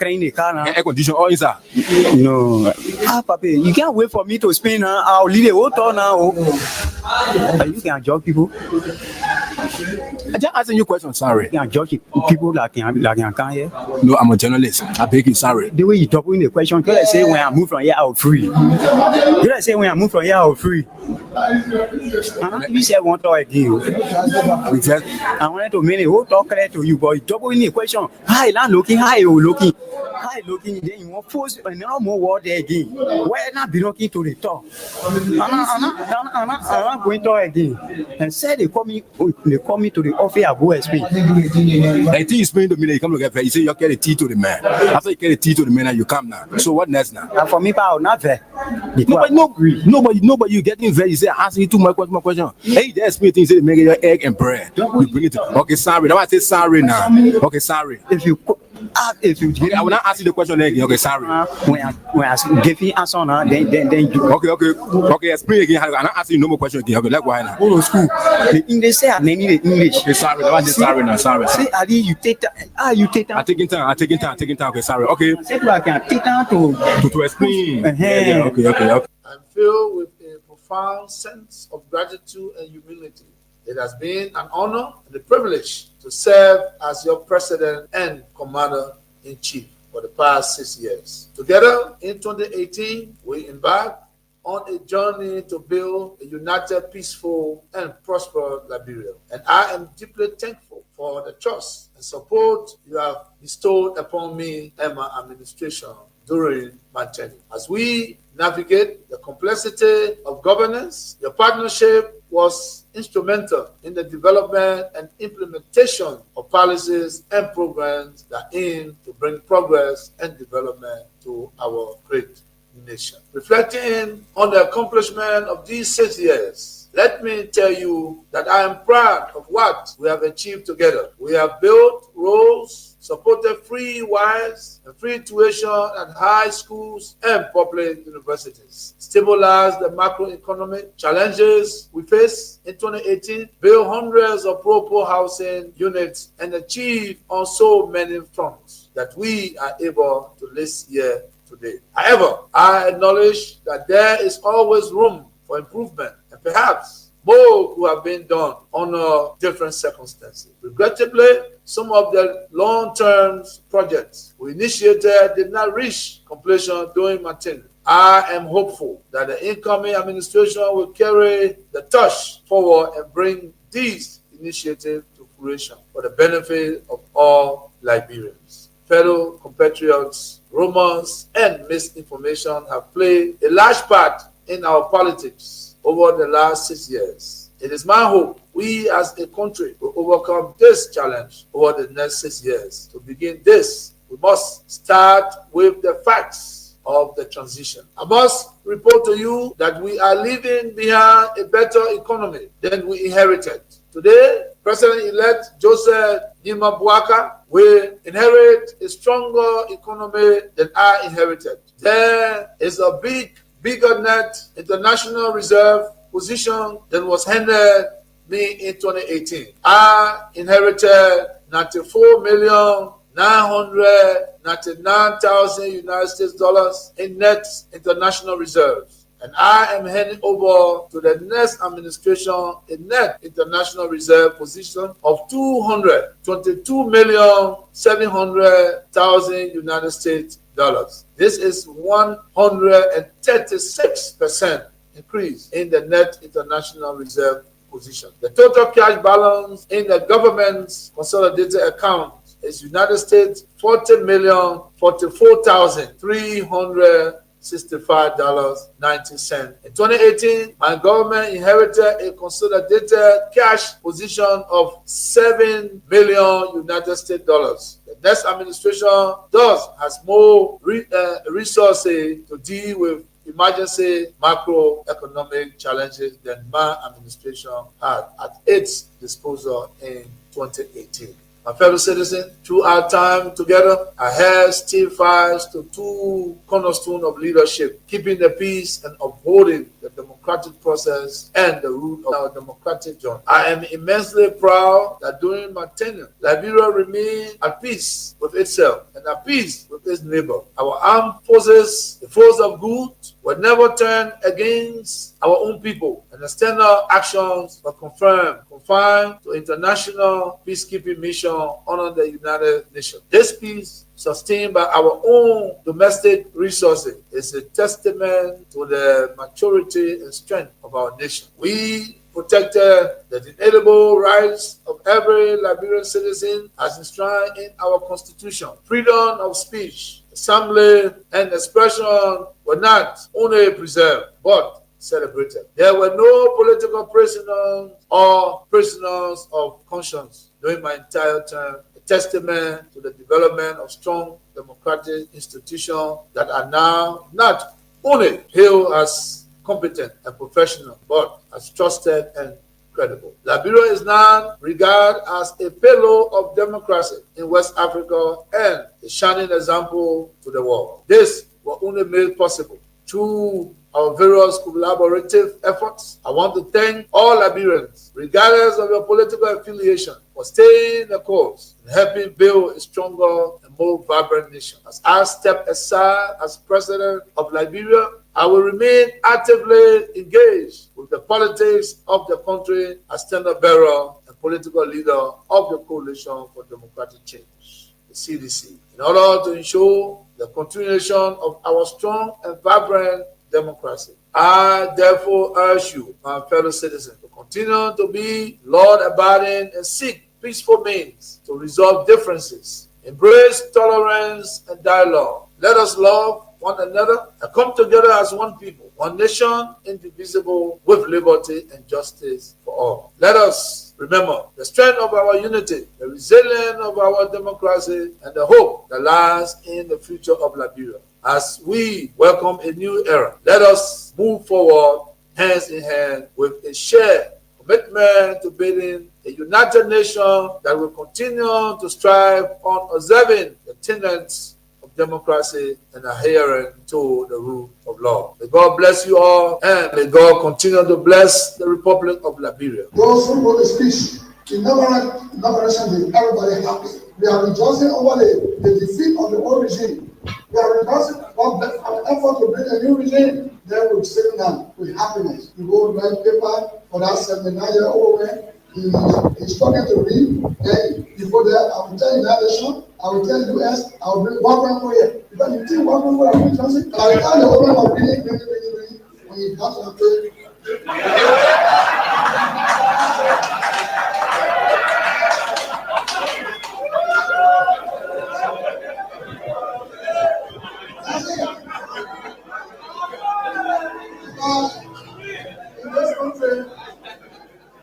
crying in the car now. Air condition all inside. No. Papi, you can't wait for me to spin. I'll leave the whole town now. You can judge people. I just asking you a question, sorry. You can judge people like you can here. No, I'm a journalist. I beg you, sorry. The way you talk in the question, because I say when I move from here, I'll free. Because I say when I move from here, I'll free. You said one talk again. I wanted to make a whole talk clear to you, but you double in the question. Hi, looking, then you want force and now more word there again. Why not be looking to the top? I'm not going to talk again. And said they call me to the office, I go explain. I think you explain to me that you come look at you say you get a tea to the man. After you get a tea to the man, and you come now. So what next now? And for me, I'll not there. Nobody you getting very. You say asking you too much question. Hey, there's me things say make your egg and bread. You bring it. Okay, sorry. Now I say sorry now. Okay, sorry. If you I will not ask you the question again. Okay, sorry. When I give you answer now, then you. Okay. Explain again. I'm not asking you no more question again. Okay, like why now? Go to school. The English say I need the English. Okay, sorry. Now I say sorry now. Sorry. Say Ali, you take time. You take time. I'm taking time. Okay, sorry. Okay. Say I can take time to explain. Yeah, okay. I'm filled with a profound sense of gratitude and humility. It has been an honor and a privilege to serve as your president and commander-in-chief for the past 6 years. Together in 2018, we embarked on a journey to build a united, peaceful, and prosperous Liberia. And I am deeply thankful for the trust and support you have bestowed upon me and my administration during my tenure. As we navigate the complexity of governance, your partnership was instrumental in the development and implementation of policies and programs that aim to bring progress and development to our great nation. Reflecting on the accomplishment of these 6 years, let me tell you that I am proud of what we have achieved together. We have built roads, supported free wires and free tuition at high schools and public universities, stabilized the macroeconomic challenges we face in 2018, built hundreds of pro-poor housing units, and achieved on so many fronts that we are able to list here today. However, I acknowledge that there is always room for improvement, and perhaps more could have been done under different circumstances. Regrettably, some of the long-term projects we initiated did not reach completion during my tenure. I am hopeful that the incoming administration will carry the torch forward and bring these initiatives to fruition for the benefit of all Liberians. Fellow compatriots, rumors and misinformation have played a large part in our politics over the last 6 years. It is my hope we as a country will overcome this challenge over the next 6 years. To begin this, we must start with the facts of the transition. I must report to you that we are leaving behind a better economy than we inherited. Today, President-elect Joseph Nima Bouaka will inherit a stronger economy than I inherited. There is a bigger net international reserve position than was handed me in 2018. I inherited 94,999,000 United States dollars in net international reserves. And I am handing over to the next administration a net international reserve position of 222,700,000 United States dollars. This is 136% increase in the net international reserve position. The total cash balance in the government's consolidated account is United States $40,044,365.90. In 2018, my government inherited a consolidated cash position of $7 billion United States dollars. The next administration thus has more resources to deal with emergency macroeconomic challenges than my administration had at its disposal in 2018. My fellow citizens, through our time together, I have still fast to two cornerstones of leadership: keeping the peace and upholding the democratic process and the root of our democratic journey. I am immensely proud that during my tenure, Liberia remained at peace with itself and at peace with its neighbor. Our armed forces, the force of good, were never turned against our own people, and external actions were confined to international peacekeeping mission under the United Nations. This peace, sustained by our own domestic resources, is a testament to the maturity and strength of our nation. We protected the inalienable rights of every Liberian citizen as enshrined in our Constitution. Freedom of speech, assembly, and expression were not only preserved, but celebrated. There were no political prisoners or prisoners of conscience during my entire term, a testament to the development of strong democratic institutions that are now not only hailed as competent and professional, but as trusted and credible. Liberia is now regarded as a pillar of democracy in West Africa and a shining example to the world. This was only made possible through our various collaborative efforts. I want to thank all Liberians, regardless of your political affiliation, for staying the course and helping build a stronger and more vibrant nation. As I step aside as President of Liberia, I will remain actively engaged with the politics of the country as standard bearer and political leader of the Coalition for Democratic Change, the CDC, in order to ensure the continuation of our strong and vibrant democracy. I therefore urge you, my fellow citizens, to continue to be law-abiding and seek peaceful means to resolve differences, embrace tolerance and dialogue. Let us love one another and come together as one people, one nation, indivisible, with liberty and justice for all. Let us remember the strength of our unity, the resilience of our democracy, and the hope that lies in the future of Liberia. As we welcome a new era, let us move forward hands in hand with a shared commitment to building a united nation that will continue to strive on observing the tenets of democracy and adhering to the rule of law. May God bless you all, and may God continue to bless the Republic of Liberia. Those who wrote the speech, inauguration, everybody happy. We are rejoicing over the defeat of the old regime. We are rejoicing about our effort to bring a new regime. Then we'll sit down with happiness. We go write paper for that 79-year-old man. He's struggling to read. Then before that, I will tell you that nation, I will tell the US, I will bring one man for you. Because you think one man for you, Johnson? I will tell the old man of reading, when he comes to the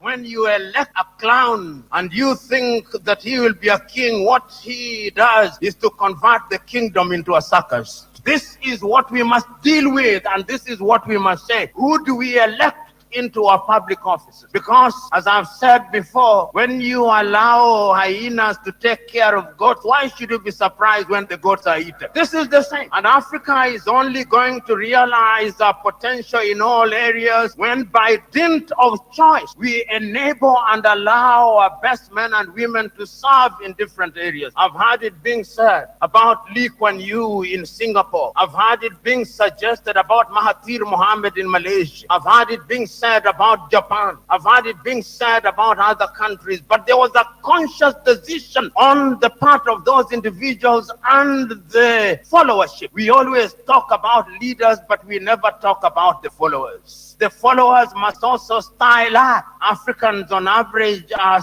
when you elect a clown and you think that he will be a king, what he does is to convert the kingdom into a circus. This is what we must deal with, and this is what we must say. Who do we elect into our public offices? Because, as I've said before, when you allow hyenas to take care of goats, why should you be surprised when the goats are eaten? This is the same. And Africa is only going to realize our potential in all areas when, by dint of choice, we enable and allow our best men and women to serve in different areas. I've heard it being said about Lee Kuan Yew in Singapore. I've heard it being suggested about Mahathir Mohamad in Malaysia. I've heard it being said about Japan. I've heard it being said about other countries, but there was a conscious decision on the part of those individuals and the followership. We always talk about leaders, but we never talk about the followers. The followers must also style up. Africans on average are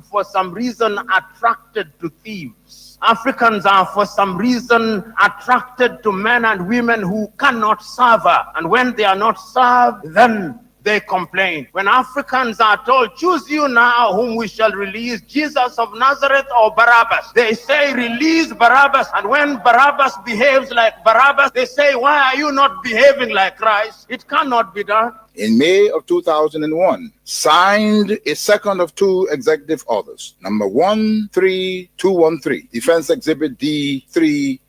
for some reason attracted to thieves. Africans are for some reason attracted to men and women who cannot serve her. And when they are not served, then they complain. When Africans are told, choose you now whom we shall release, Jesus of Nazareth or Barabbas, they say, release Barabbas. And when Barabbas behaves like Barabbas, they say, why are you not behaving like Christ? It cannot be done. In May of 2001, signed a second of two executive orders, number 13213, Defense Exhibit D310,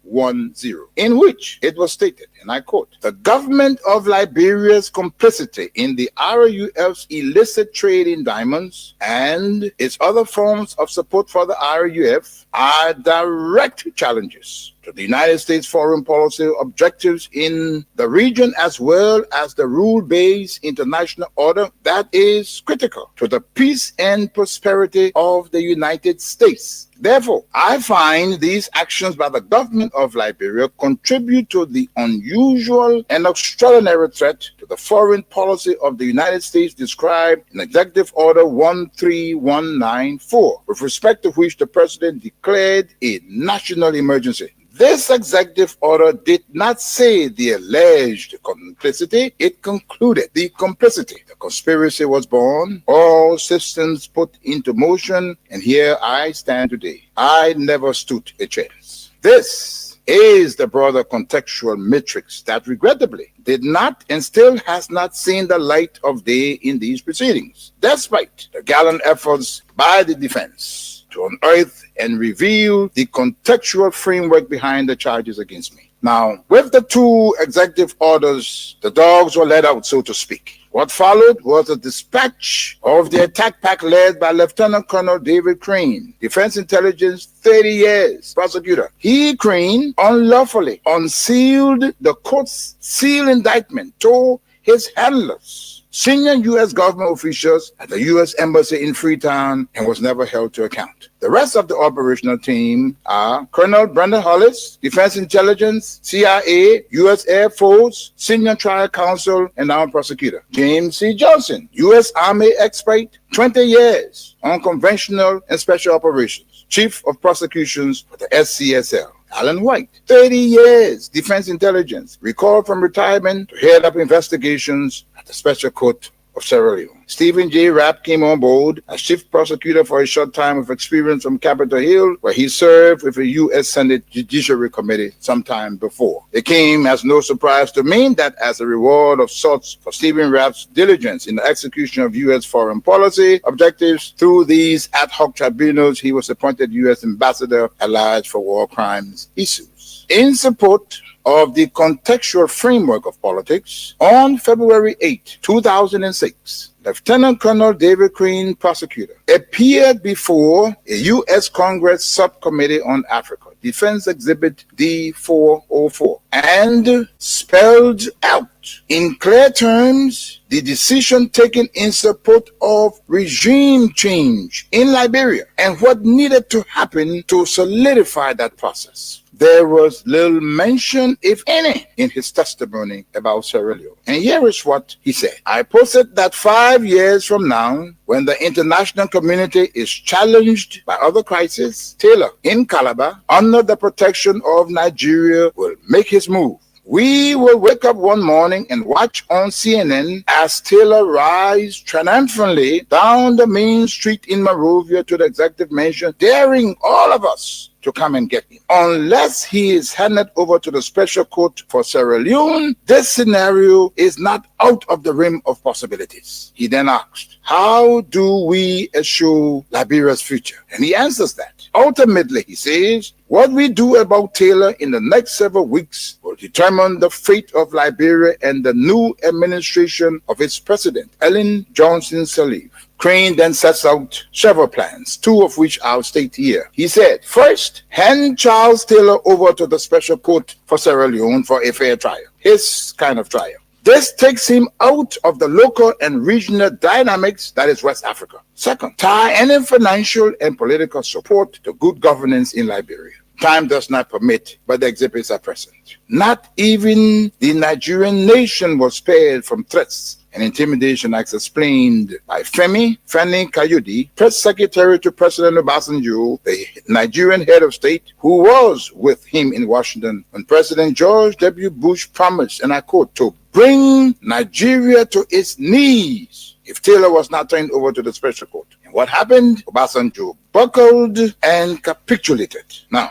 in which it was stated, and I quote, the government of Liberia's complicity in the RUF's illicit trade in diamonds and its other forms of support for the RUF are direct challenges to the United States foreign policy objectives in the region, as well as the rule-based international order that is critical to the peace and prosperity of the United States. Therefore, I find these actions by the government of Liberia contribute to the unusual and extraordinary threat to the foreign policy of the United States described in Executive Order 13194, with respect to which the President declared a national emergency. This executive order did not say the alleged complicity, it concluded the complicity. The conspiracy was born, all systems put into motion, and here I stand today. I never stood a chance. This is the broader contextual matrix that regrettably did not and still has not seen the light of day in these proceedings, despite the gallant efforts by the defense to unearth and reveal the contextual framework behind the charges against me. Now, with the two executive orders, the dogs were let out, so to speak. What followed was a dispatch of the attack pack led by Lieutenant Colonel David Crane, Defense Intelligence 30 years prosecutor. He, Crane, unlawfully unsealed the court's sealed indictment to his handlers, senior U.S. government officials at the U.S. Embassy in Freetown, and was never held to account. The rest of the operational team are Colonel Brandon Hollis, Defense Intelligence, CIA, U.S. Air Force, Senior Trial Counsel, and Armed Prosecutor. James C. Johnson, U.S. Army expert, 20 years on conventional and special operations, Chief of Prosecutions for the SCSL. Alan White, 30 years, Defense Intelligence, recalled from retirement to head up investigations at the Special Court of Sierra Leone. Stephen J. Rapp came on board as chief prosecutor for a short time with experience from Capitol Hill, where he served with the U.S. Senate Judiciary Committee sometime before. It came as no surprise to me that as a reward of sorts for Stephen Rapp's diligence in the execution of U.S. foreign policy objectives through these ad hoc tribunals, he was appointed U.S. Ambassador at Large for War Crimes issues. In support of the contextual framework of politics, on February 8, 2006, Lieutenant Colonel David Crane, prosecutor, appeared before a U.S. Congress Subcommittee on Africa, Defense Exhibit D404, and spelled out in clear terms the decision taken in support of regime change in Liberia and what needed to happen to solidify that process. There was little mention, if any, in his testimony about Sierra Leone. And here is what he said. I posit that 5 years from now, when the international community is challenged by other crises, Taylor in Calabar, under the protection of Nigeria, will make his move. We will wake up one morning and watch on CNN as Taylor rides triumphantly down the main street in Monrovia to the executive mansion, daring all of us to come and get him. Unless he is handed over to the special court for Sierra Leone, this scenario is not out of the realm of possibilities. He then asked, how do we assure Liberia's future? And he answers that. Ultimately, he says, what we do about Taylor in the next several weeks will determine the fate of Liberia and the new administration of its president, Ellen Johnson Sirleaf. Crane then sets out several plans, two of which I'll state here. He said, first, hand Charles Taylor over to the special court for Sierra Leone for a fair trial, his kind of trial. This takes him out of the local and regional dynamics that is West Africa. Second, tie any financial and political support to good governance in Liberia. Time does not permit, but the exhibits are present. Not even the Nigerian nation was spared from threats and Intimidation Acts explained by Femi Kayode, press secretary to President Obasanjo, the Nigerian head of state, who was with him in Washington when President George W. Bush promised, and I quote, to bring Nigeria to its knees if Taylor was not turned over to the special court. And what happened? Obasanjo buckled and capitulated. Now,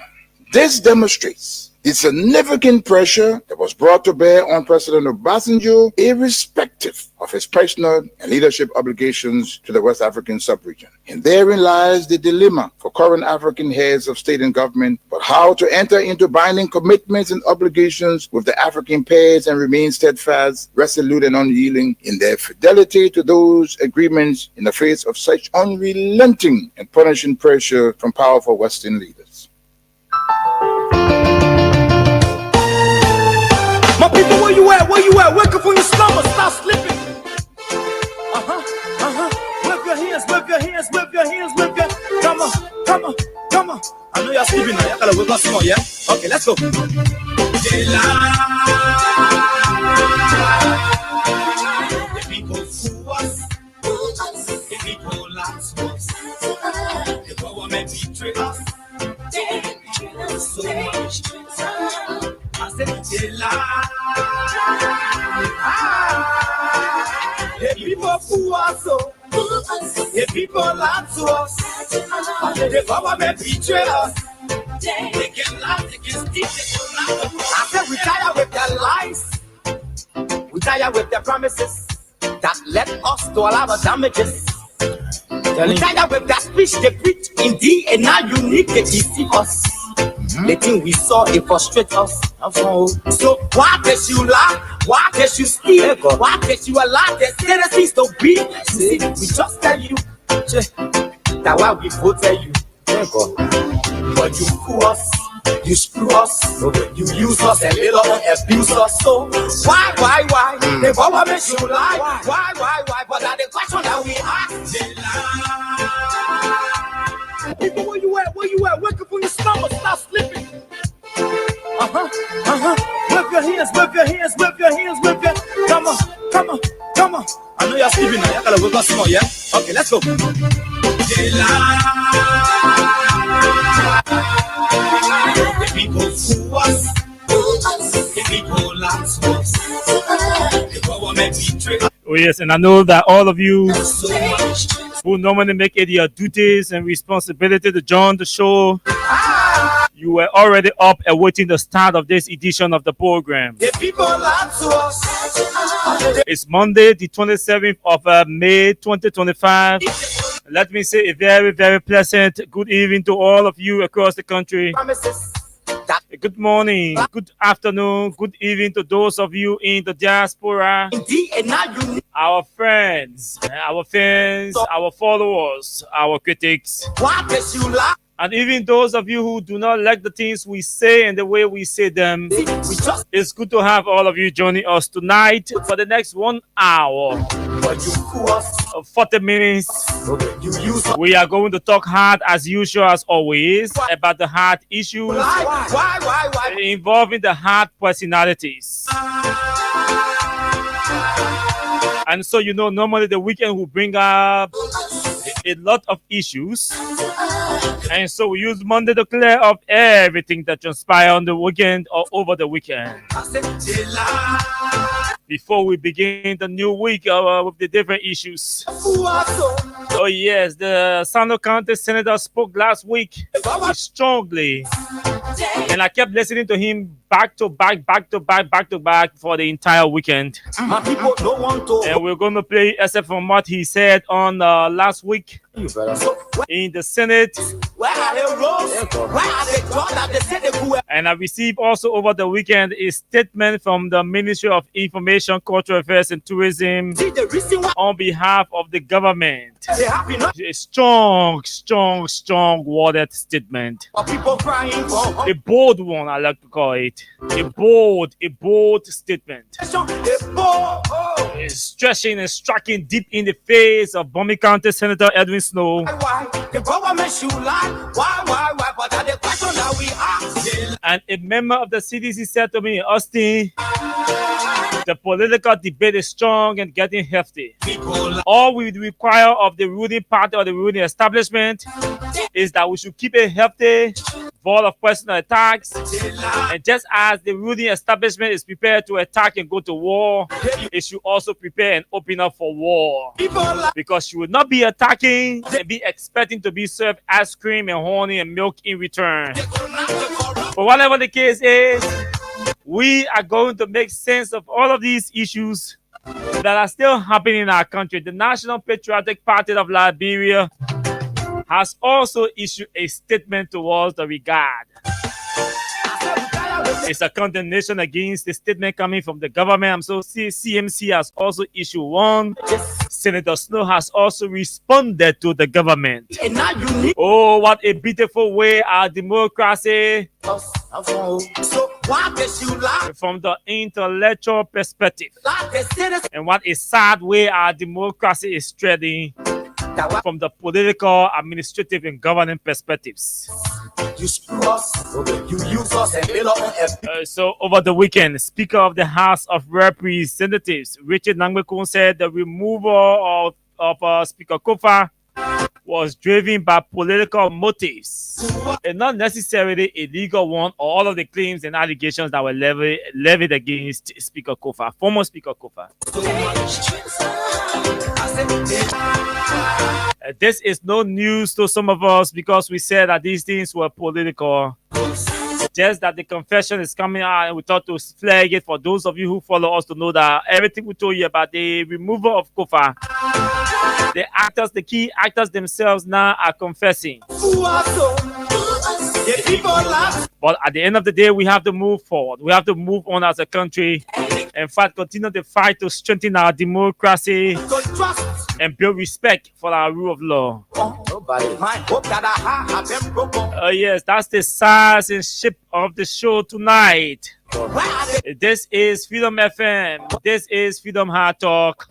this demonstrates the significant pressure that was brought to bear on President Obasanjo, irrespective of his personal and leadership obligations to the West African sub-region. And therein lies the dilemma for current African heads of state and government, but how to enter into binding commitments and obligations with the African pairs and remain steadfast, resolute, and unyielding in their fidelity to those agreements in the face of such unrelenting and punishing pressure from powerful Western leaders. My people, where you at? Where you at? Wake up from your slumber, stop slipping. Whip your hands, whip your hands, whip your hands, whip your. Come on, come on, come on. I know y'all sleeping now. Y'all gotta whip us some more, yeah? Okay, let's go. The people fool us. The people lie to us. The government betray us. So much. I said they lie. The people fool us, the people lie to us. The government betray us. They can lie, they can steal, they can lie. I said we tired with their lies. We tired with their promises that led us to a lot of damages. We tired with their speech they preach indeed, and now you need to deceive us. The thing we saw, it frustrates us. So why can't you lie? Why can't you steal? Why can't you allow the citizens to be? See, we just tell you that why we voted you. But you fool us, you screw us, you use us a little and abuse us. So why? The government should lie. Why? But that's the question that we ask. They lie. People, where you at? Where you at? Wake up from your slumber, stop slipping. Whip your hands, whip your hands, whip your hands, whip your. Come on, come on, come on. I know y'all sleeping now. Y'all gotta whip us some more, yeah? Okay, let's go. They lie. The people fool us. The people lie to us. The government betray us. Oh yes, and I know that all of you who normally make it your duties and responsibility to join the show, you were already up awaiting the start of this edition of the program. The people lie to us. It's Monday, the 27th of May 2025. Let me say a very, very pleasant good evening to all of you across the country. Good morning, good afternoon, good evening to those of you in the diaspora, our friends, our fans, our followers, our critics, and even those of you who do not like the things we say and the way we say them. It's good to have all of you joining us tonight for the next 1 hour. 40 minutes. We are going to talk hard as usual, as always, about the hard issues involving the hard personalities. And so, you know, normally the weekend will bring up a lot of issues. And so we use Monday to clear up everything that transpired on the weekend or over the weekend. Before we begin the new week with the different issues. Oh yes, the Sano County Senator spoke last week strongly. And I kept listening to him back to back for the entire weekend. And we're going to play except from what he said on last week in the Senate. And I received also over the weekend a statement from the Ministry of Information, Cultural Affairs and Tourism on behalf of the government. A strong worded statement. A bold one, I like to call it. A bold statement. Stretching and striking deep in the face of Bomi County Senator Edwin Snow. And a member of the CDC said to me, Austin, The political debate is strong and getting hefty. All we require of the ruling party or the ruling establishment is that we should keep a healthy vote of personal attacks. And just as the ruling establishment is prepared to attack and go to war, it should also prepare and open up for war. Because you will not be attacking and be expecting to be served ice cream and honey and milk in return. But whatever the case is, we are going to make sense of all of these issues that are still happening in our country. The National Patriotic Party of Liberia has also issued a statement towards the regard. It's a condemnation against the statement coming from the government. I'm so CMC has also issued one. Senator Snow has also responded to the government. Oh, what a beautiful way our democracy from the intellectual perspective. And what a sad way our democracy is treading from the political, administrative, and governing perspectives. So over the weekend, Speaker of the House of Representatives, Richard Nangwekon, said the removal of Speaker KAWAH was driven by political motives and not necessarily a legal one, or all of the claims and allegations that were levied against Speaker KAWAH, former Speaker KAWAH. This is no news to some of us because we said that these things were political. Just that the confession is coming out, and we thought to flag it for those of you who follow us to know that everything we told you about the removal of KAWAH, the actors, the key actors themselves now are confessing. But at the end of the day, we have to move forward. We have to move on as a country. In fact, continue the fight to strengthen our democracy and build respect for our rule of law. Yes, that's the size and shape of the show tonight. This is Freedom FM. This is Freedom Hard Talk.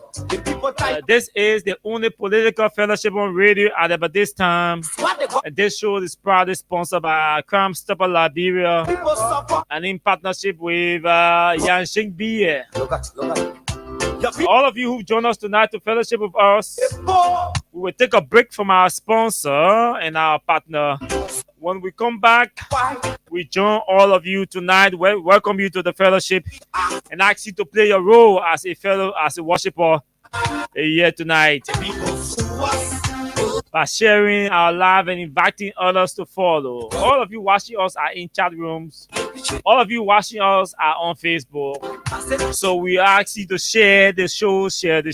This is the only political fellowship on radio at this time. And this show is proudly sponsored by Crime Stopper Liberia and in partnership with Yanxing Beer. All of you who join us tonight to fellowship with us, we will take a break from our sponsor and our partner. When we come back, we join all of you tonight. Welcome you to the fellowship and ask you to play your role as a worshiper here tonight by sharing our live and inviting others to follow. All of you watching us are in chat rooms. All of you watching us are on Facebook. So we ask you to share the show, and share the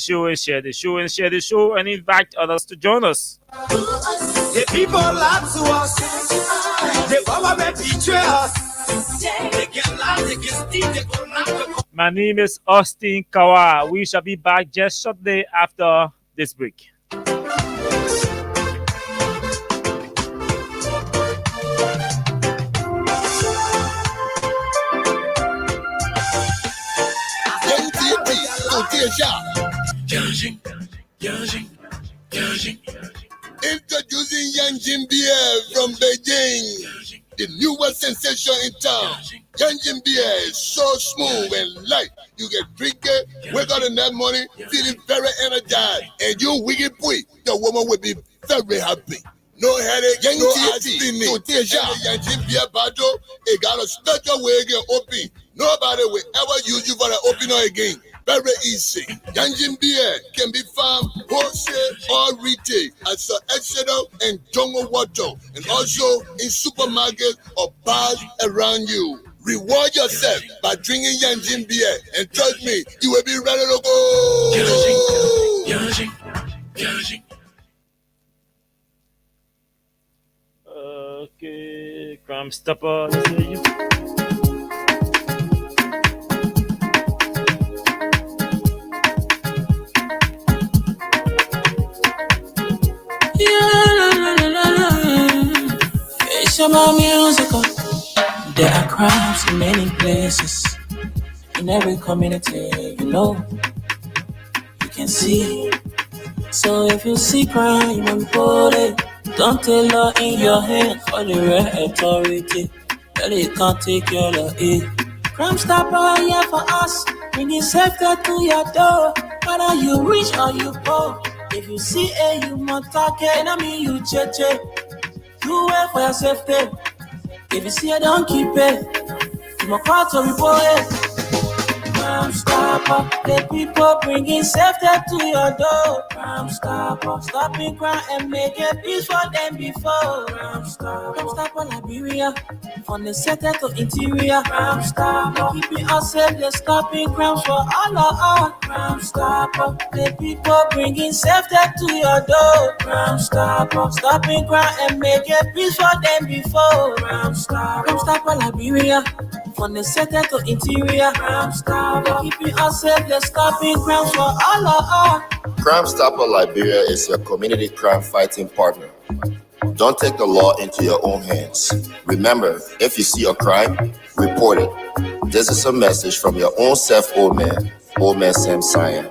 show, and invite others to join us. The people lie to us. The government betray us. They can lie, they can steal, they can not. My name is Austin KAWAH. We shall be back just shortly after this break. Introducing Yanjin Beer from Beijing, the newest sensation in town. Yanjin Beer is so smooth and light. You can drink it, wake up in that morning, feeling very energized, and you wicked boy, the woman will be very happy. No headache, no spinning. Yanjin Beer bottle, it got a special way to open. Nobody will ever use you for an opener again. Very easy. Yanjin Beer can be found wholesale or retail at Sir Exeter and Jungle Water, and also in supermarkets or bars around you. Reward yourself by drinking Yanjin Beer, and trust me, you will be ready to go. Yanjin. Okay, Crime Stopper. Let's hear you. It's about musical. There are crimes in many places, in every community, you can see. So if you see crime and put it, don't take law in your hand for the right authority. Well, you can't take your law in. Crime Stopper here for us. bringing safety to your door. Whether you rich or you poor, if you see a human talking, I mean you cheche. Do well for your safety. If you see it, don't keep it. You my part to report it. Crime Stopper, the people bringing safety to your door. Crime Stopper, stopping crime and making peace for them before. Crime Stopper, Liberia, from the center to interior. Crime Stopper, keeping us safe, they're stopping crimes for all of us. Crime Stopper, the people bringing safety to your door. Crime Stopper, stopping crime and making peace for them before. Crime Stopper, Liberia, from the center to interior. Crime Stopper, keeping us safe, they're stopping crimes for all of us. Crime Stopper Liberia is your community crime fighting partner. Don't take the law into your own hands. Remember, if you see a crime, report it. This is a message from your own self, Old Man Sam Cyan.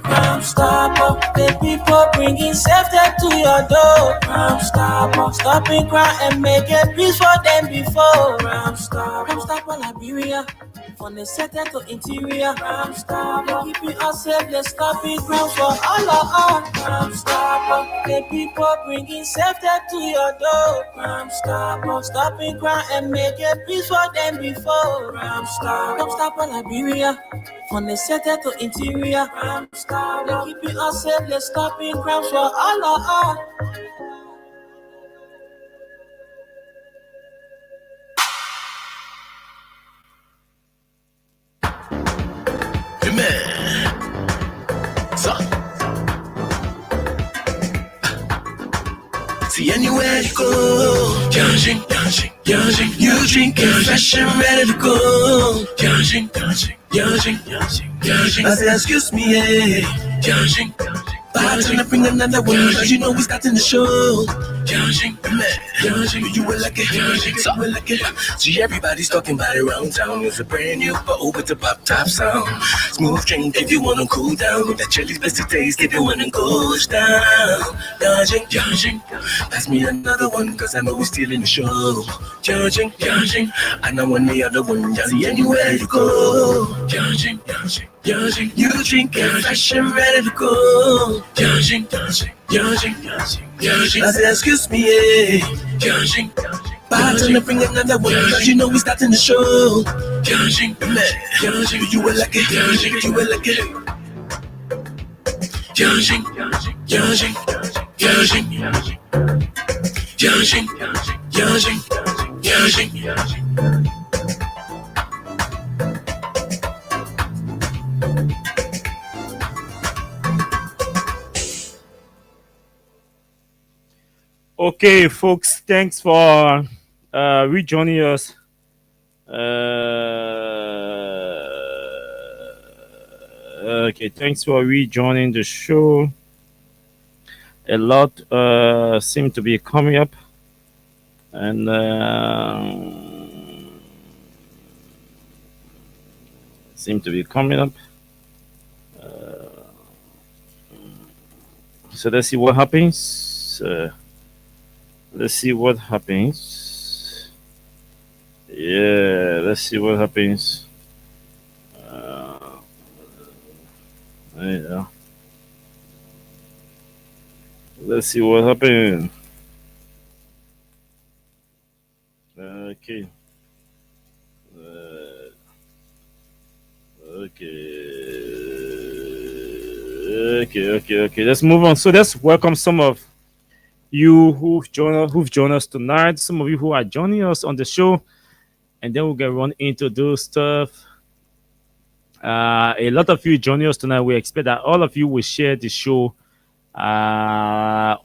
Crime Stopper, the people bringing safety to your door. Crime Stopper, stopping crime and making peace for them before. Crime Stopper, Liberia, from the center to interior. Crime Stopper, keeping us safe, they're stopping crimes for all of us. Crime Stopper, the people bringing safety to your door. Crime Stopper, stopping crime and making peace for them before. Crime Stopper, Liberia, from the center to interior. Crime Stopper, keeping us safe, they're stopping crimes for all of us. Hey man, so see anywhere you go, Yanging, you drinking fresh and ready to go, Yanging. I say excuse me, Yanging. But I'm bring another one, cause you know we starting the show. Yanging, you will like it, so will like it. See everybody's talking about it around town. It's a brand new bowl with the pop top sound. Smooth drink if you wanna cool down. With that chili's best to taste if you wanna goes down. Yanging, pass me another one, cause I know we're still in the show. Yanging, I know one the other one. See anywhere you go. Yanging, you drinking fresh and ready to go. Yanging. I say excuse me, Yanging. But I'm bring another one, cause you know we starting the show. Yanging, you will like it, you will like it. Yanging. Okay, folks, thanks for rejoining us. Okay, thanks for rejoining the show. A lot seem to be coming up, and seem to be coming up. So let's see what happens. Let's see what happens. Yeah, let's see what happens. Yeah. Let's see what happens. Okay. Okay. Let's move on. So let's welcome some of you who've joined us tonight. Some of you who are joining us on the show, and then we'll get run into those stuff. A lot of you joining us tonight. We expect that all of you will share the show on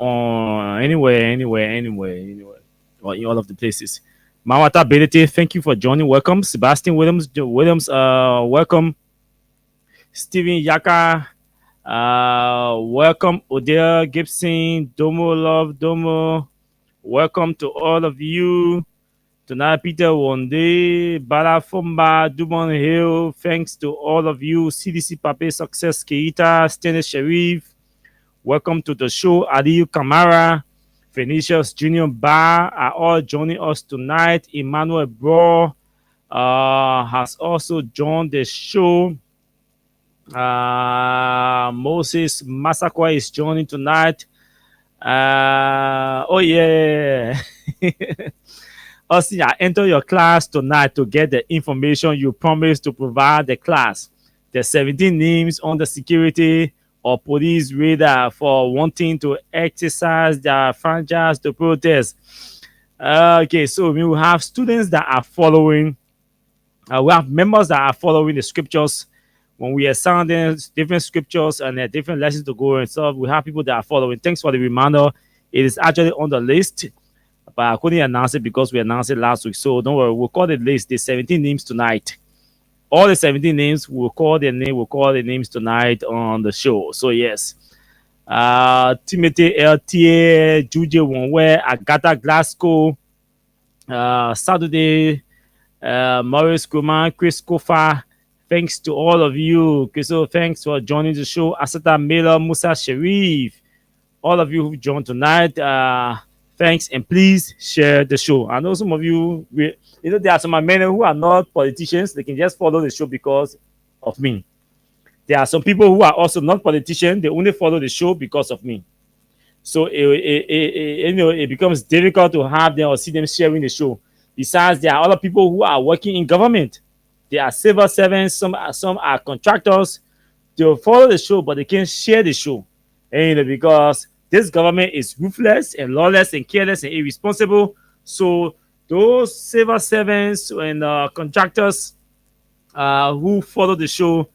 anywhere, or in all of the places. Mawata Ability, thank you for joining. Welcome. Sebastian Williams, welcome. Steven Yaka, welcome. Odea Gibson, Domo Love, Domo. Welcome to all of you. Tonight, Peter Wonde, Bala Fumba, Dumont Hill, thanks to all of you. CDC Pape Success Keita, Stennis Sharif, welcome to the show. Aliyu Kamara, Phoenicius Junior Bar are all joining us tonight. Emmanuel Bro, has also joined the show. Moses Masakwa is joining tonight. Oh yeah. Austin, I enter your class tonight to get the information you promised to provide the class. The 17 names on the security or police radar for wanting to exercise their franchise to protest. Okay, so we will have students that are following. We have members that are following the scriptures. When we assign them different scriptures and different lessons to go and stuff, we have people that are following. Thanks for the reminder. It is actually on the list, but I couldn't announce it because we announced it last week. So don't worry, we'll call the list. The 17 names tonight. All the 17 names, we'll call their name. We'll call the names tonight on the show. So yes, Timothy LTA, Juju Wonwe, Agatha Glasgow, Saturday, Maurice Kuman, Chris Kofa. Thanks to all of you. So thanks for joining the show. Asata Miller, Musa Sharif, all of you who joined tonight. Thanks, and please share the show. I know some of you, there are some men who are not politicians. They can just follow the show because of me. There are some people who are also not politicians. They only follow the show because of me. So it becomes difficult to have them or see them sharing the show. Besides, there are other people who are working in government. They are civil servants. Some are contractors. They'll follow the show, but they can't share the show. And because this government is ruthless and lawless and careless and irresponsible. So those civil servants and contractors who follow the show,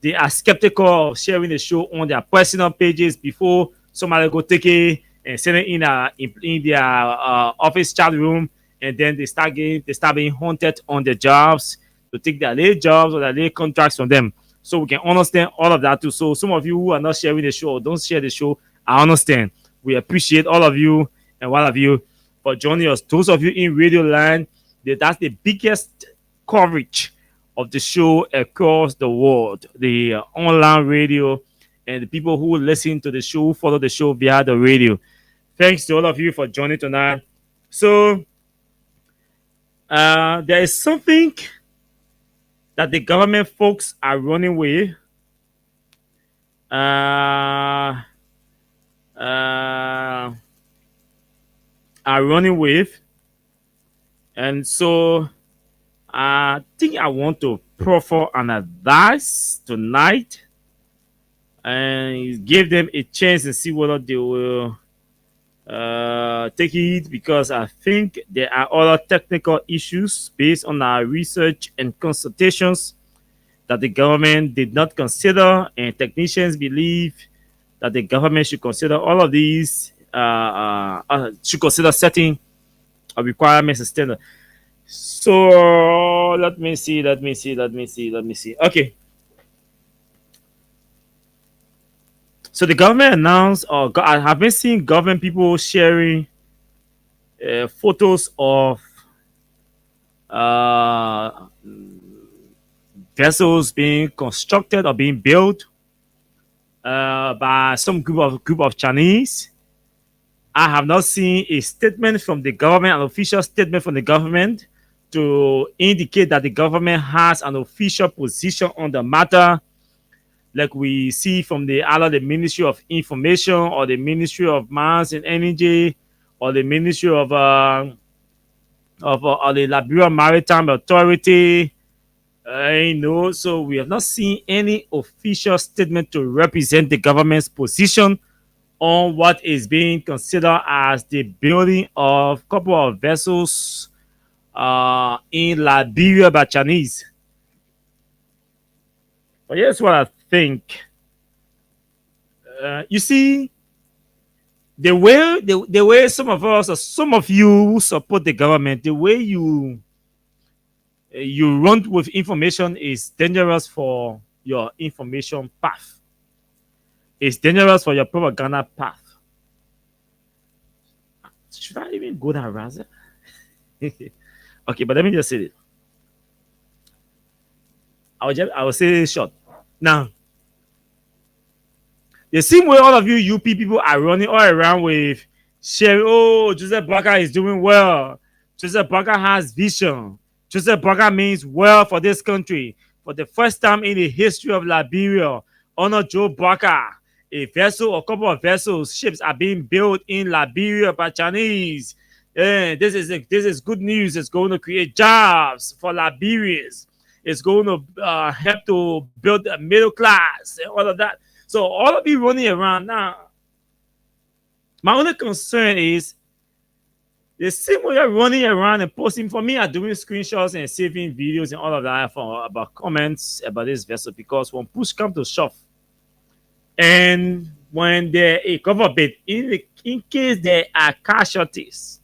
they are skeptical of sharing the show on their personal pages before somebody go take it and send it in their office chat room, and then they start being haunted on their jobs to take their late jobs or their late contracts from them. So we can understand all of that too. So some of you who are not sharing the show or don't share the show, I understand. We appreciate all of you and one of you for joining us. Those of you in Radio Land, that's the biggest coverage of the show across the world. The online radio and the people who listen to the show, follow the show via the radio. Thanks to all of you for joining tonight. So there is something that the government folks are running with. And so I think I want to proffer an advice tonight and give them a chance and see whether they will take it, because I think there are other technical issues based on our research and consultations that the government did not consider, and technicians believe that the government should consider all of these, should consider setting requirements and standards. So let me see. Okay. So the government announced, or I have been seeing government people sharing photos of vessels being constructed or being built by some group of Chinese. I have not seen a statement from the government, an official statement from the government, to indicate that the government has an official position on the matter, like we see from either the Ministry of Information or the Ministry of Mines and Energy or the Ministry of the Liberia Maritime Authority. So we have not seen any official statement to represent the government's position on what is being considered as the building of a couple of vessels in Liberia by Chinese. But here's what I think. You see, the way some of us or some of you who support the government, the way you run with information is dangerous for your information path. It's dangerous for your propaganda path. Should I even go that route? Okay, but let me just say it. I will say it short. Now, the same way all of you UP people are running all around with sharing, oh, Joseph Barker is doing well. Joseph Barker has vision. Joseph Boakai means well for this country. For the first time in the history of Liberia, Honor Joe Boakai, a vessel or couple of vessels, ships are being built in Liberia by Chinese. This is good news. It's going to create jobs for Liberians. It's going to help to build a middle class and all of that. So all of you running around now, my only concern is the same way you're running around and posting for me are doing screenshots and saving videos and all of that for about comments about this vessel, because when push comes to shove and when there a cover bit in case there are casualties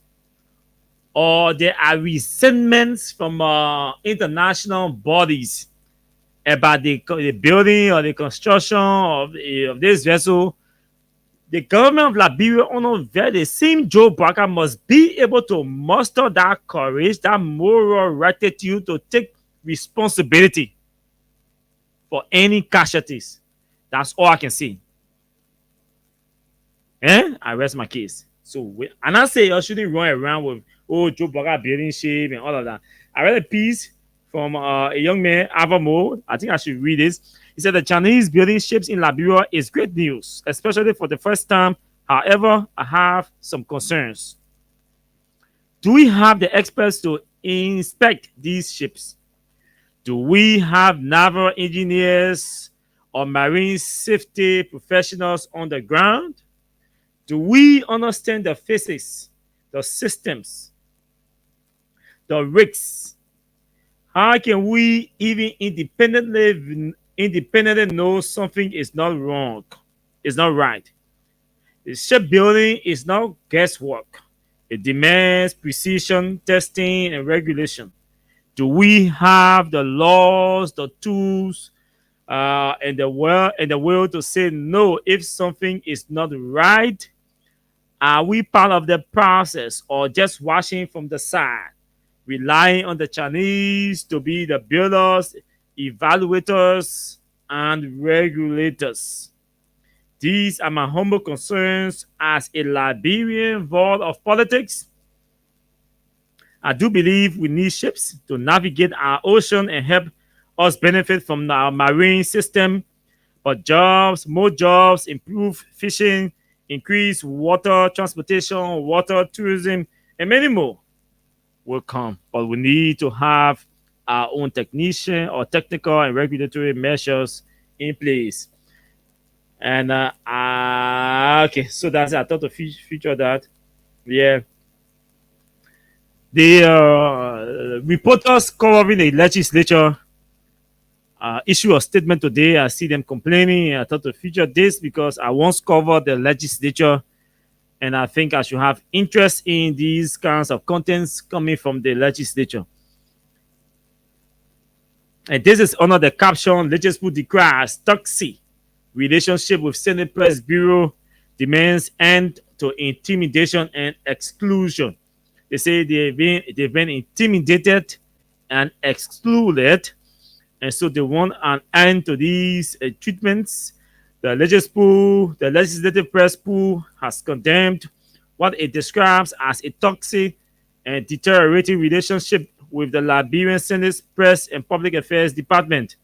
or there are resentments from international bodies about the building or the construction of this vessel, the government of Liberia, the same Joe Boakai, must be able to muster that courage, that moral rectitude to take responsibility for any casualties. That's all I can say. I rest my case. So, and I say you shouldn't run around with, Joe Boakai building shape and all of that. I read a piece from a young man, Avamo. I think I should read this. He said the Chinese building ships in Liberia is great news, especially for the first time. However, I have some concerns. Do we have the experts to inspect these ships? Do we have naval engineers or marine safety professionals on the ground? Do we understand the physics, the systems, the risks? How can we even independently know something is not wrong, is not right? The shipbuilding is not guesswork. It demands precision, testing, and regulation. Do we have the laws, the tools, and the will to say no if something is not right? Are we part of the process or just watching from the side, relying on the Chinese to be the builders, evaluators, and regulators? These are my humble concerns as a Liberian involved of politics. I do believe we need ships to navigate our ocean and help us benefit from our marine system. But more jobs, improve fishing, increase water transportation, water tourism, and many more will come. But we need to have our own technician or technical and regulatory measures in place. And okay, so that's it. I thought to feature that. Yeah. The reporters covering the legislature issue a statement today. I see them complaining. I thought to feature this because I once covered the legislature, and I think I should have interest in these kinds of contents coming from the legislature. And this is under the caption, Legislature declares toxic relationship with Senate Press Bureau, demands end to intimidation and exclusion. They say they've been intimidated and excluded, and so they want an end to these treatments. The legislative press pool has condemned what it describes as a toxic and deteriorating relationship with the Liberian Senate Press and Public Affairs Department.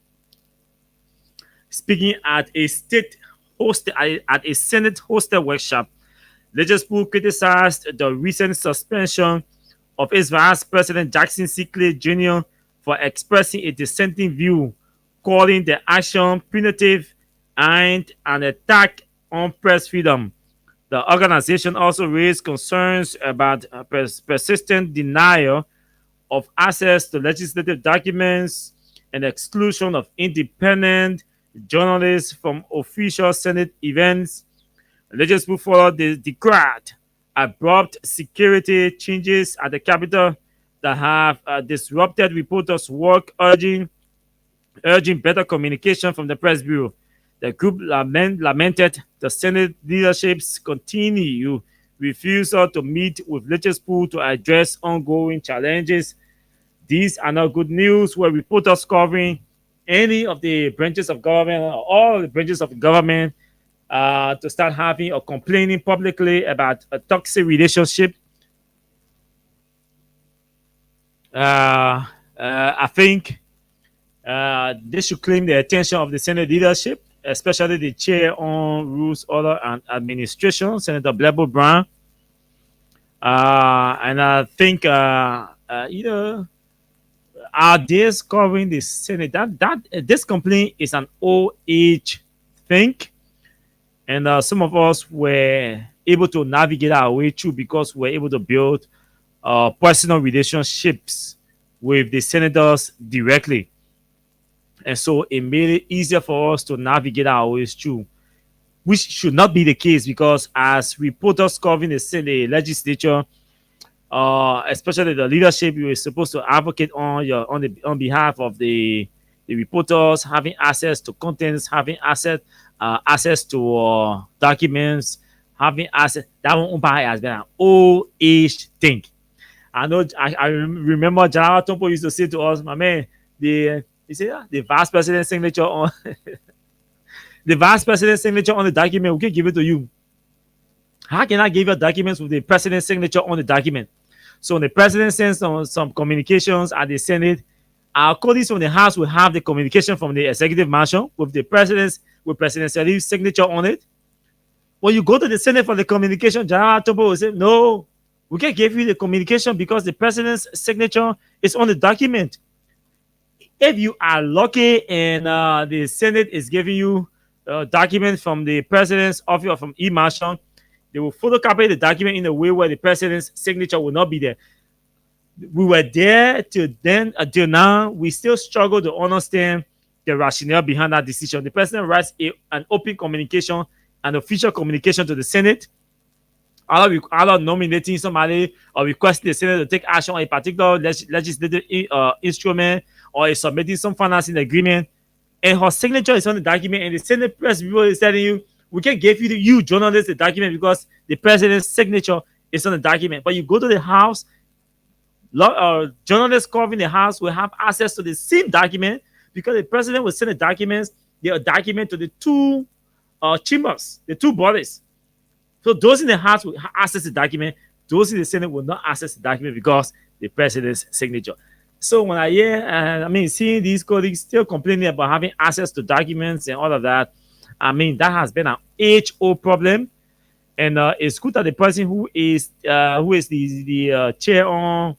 Speaking at a Senate hosted workshop, legislature criticized the recent suspension of its Vice President Jackson C. Clay Jr. for expressing a dissenting view, calling the action punitive and an attack on press freedom. The organization also raised concerns about persistent denial of access to legislative documents and exclusion of independent journalists from official Senate events. The legislature followed the declared abrupt security changes at the Capitol that have disrupted reporters' work, urging better communication from the press bureau. The group lamented the Senate leadership's continued refusal to meet with legislature to address ongoing challenges. These are not good news where reporters covering any of the branches of government or all the branches of government to start having or complaining publicly about a toxic relationship. I think they should claim the attention of the Senate leadership, especially the chair on Rules, Order, and Administration, Senator Blebo Brown. And I think, our days covering the Senate, this complaint is an old age thing. And some of us were able to navigate our way through because we're able to build personal relationships with the senators directly. And so it made it easier for us to navigate our ways through, which should not be the case because as reporters covering the legislature, especially the leadership, you were supposed to advocate on behalf of the reporters, having access to contents, having access to documents, having access. That one has been an old age thing. I know. I remember General Tompo used to say to us, "My man, he said the vice president's signature on the vice president's signature on the document. We can give it to you. How can I give you documents with the president's signature on the document?" So when the president sends some communications at the Senate, our colleagues from the House will have the communication from the executive mansion with President Salih's signature on it. When you go to the Senate for the communication, General Tombo will say, "No, we can't give you the communication because the president's signature is on the document." If you are lucky and the Senate is giving you a document from the president's office or from E-Marshal, they will photocopy the document in a way where the president's signature will not be there. We were there till then, until now. We still struggle to understand the rationale behind that decision. The president writes an open communication, an official communication to the Senate, either nominating somebody or requesting the Senate to take action on a particular legislative instrument or is submitting some financing agreement, and her signature is on the document, and the Senate press bureau is telling you, "We can't give you journalists the document because the president's signature is on the document." But you go to the House, journalists covering the House will have access to the same document because the president will send the document to the two chambers, the two bodies. So those in the House will access the document. Those in the Senate will not access the document because the president's signature. So when I hear, seeing these colleagues still complaining about having access to documents and all of that, that has been an age-old problem. And it's good that the person who is the chair on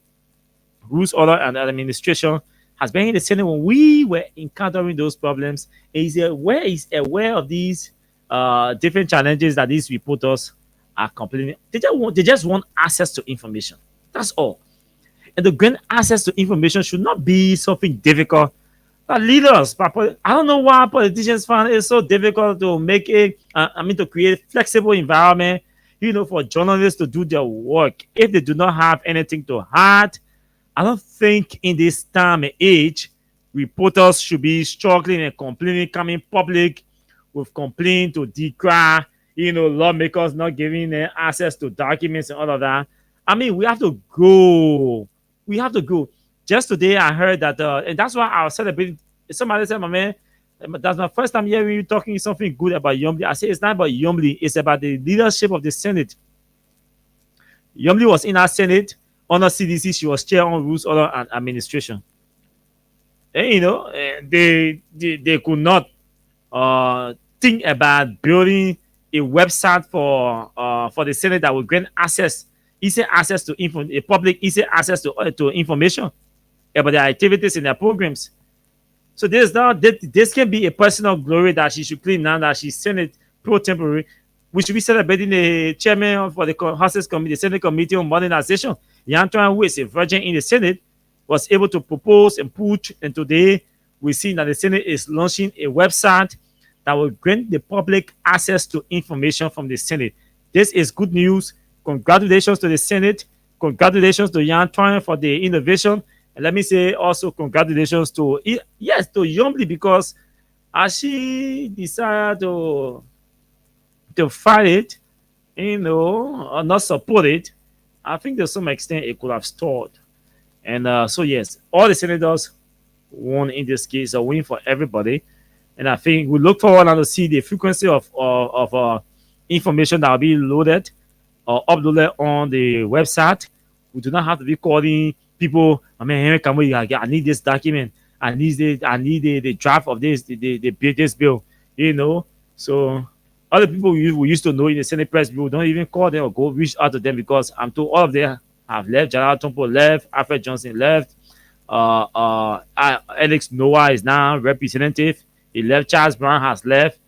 Rules, Order, and Administration has been in the Senate when we were encountering those problems. Is aware of these different challenges that these reporters are complaining. They just want access to information. That's all. And the grant access to information should not be something difficult. But leaders, I don't know why politicians find it so difficult to make it. To create a flexible environment, for journalists to do their work. If they do not have anything to hide, I don't think in this time and age, reporters should be struggling and complaining, coming public with complaint to decry, lawmakers not giving them access to documents and all of that. We have to go. We have to go. Just today, I heard that, and that's why I was celebrating. Somebody said, "My man, that's my first time hearing you talking something good about Yomli." I say, it's not about Yomli. It's about the leadership of the Senate. Yomli was in our Senate. Under CDC, she was chair on Rules, Order, and Administration. And, they could not think about building a website for the Senate that would grant easy access to easy access to information about their activities and their programs. So this can be a personal glory that she should claim now that she's Senate pro tempore. We should be celebrating the chairman for the House's committee, the Senate Committee on Modernization. Yantuan, who is a virgin in the Senate, was able to propose and push, and today we see that the Senate is launching a website that will grant the public access to information from the Senate. This is good news. Congratulations to the Senate. Congratulations to Yantuan for the innovation. And let me say also congratulations to Yomli, because as she decided to fight it, or not support it, I think to some extent it could have stalled. And so yes, all the senators won in this case, a win for everybody. And I think we look forward now to see the frequency of information that will be loaded or uploaded on the website. We do not have to be calling people, I mean, Henry Camus, I need this document. I need the draft of this bill. You know, so other people we used to know in the Senate press bureau don't even call them or go reach out to them because I'm told all of them have left. General Tompo left. Alfred Johnson left. Alex Noah is now representative. He left. Charles Brown has left.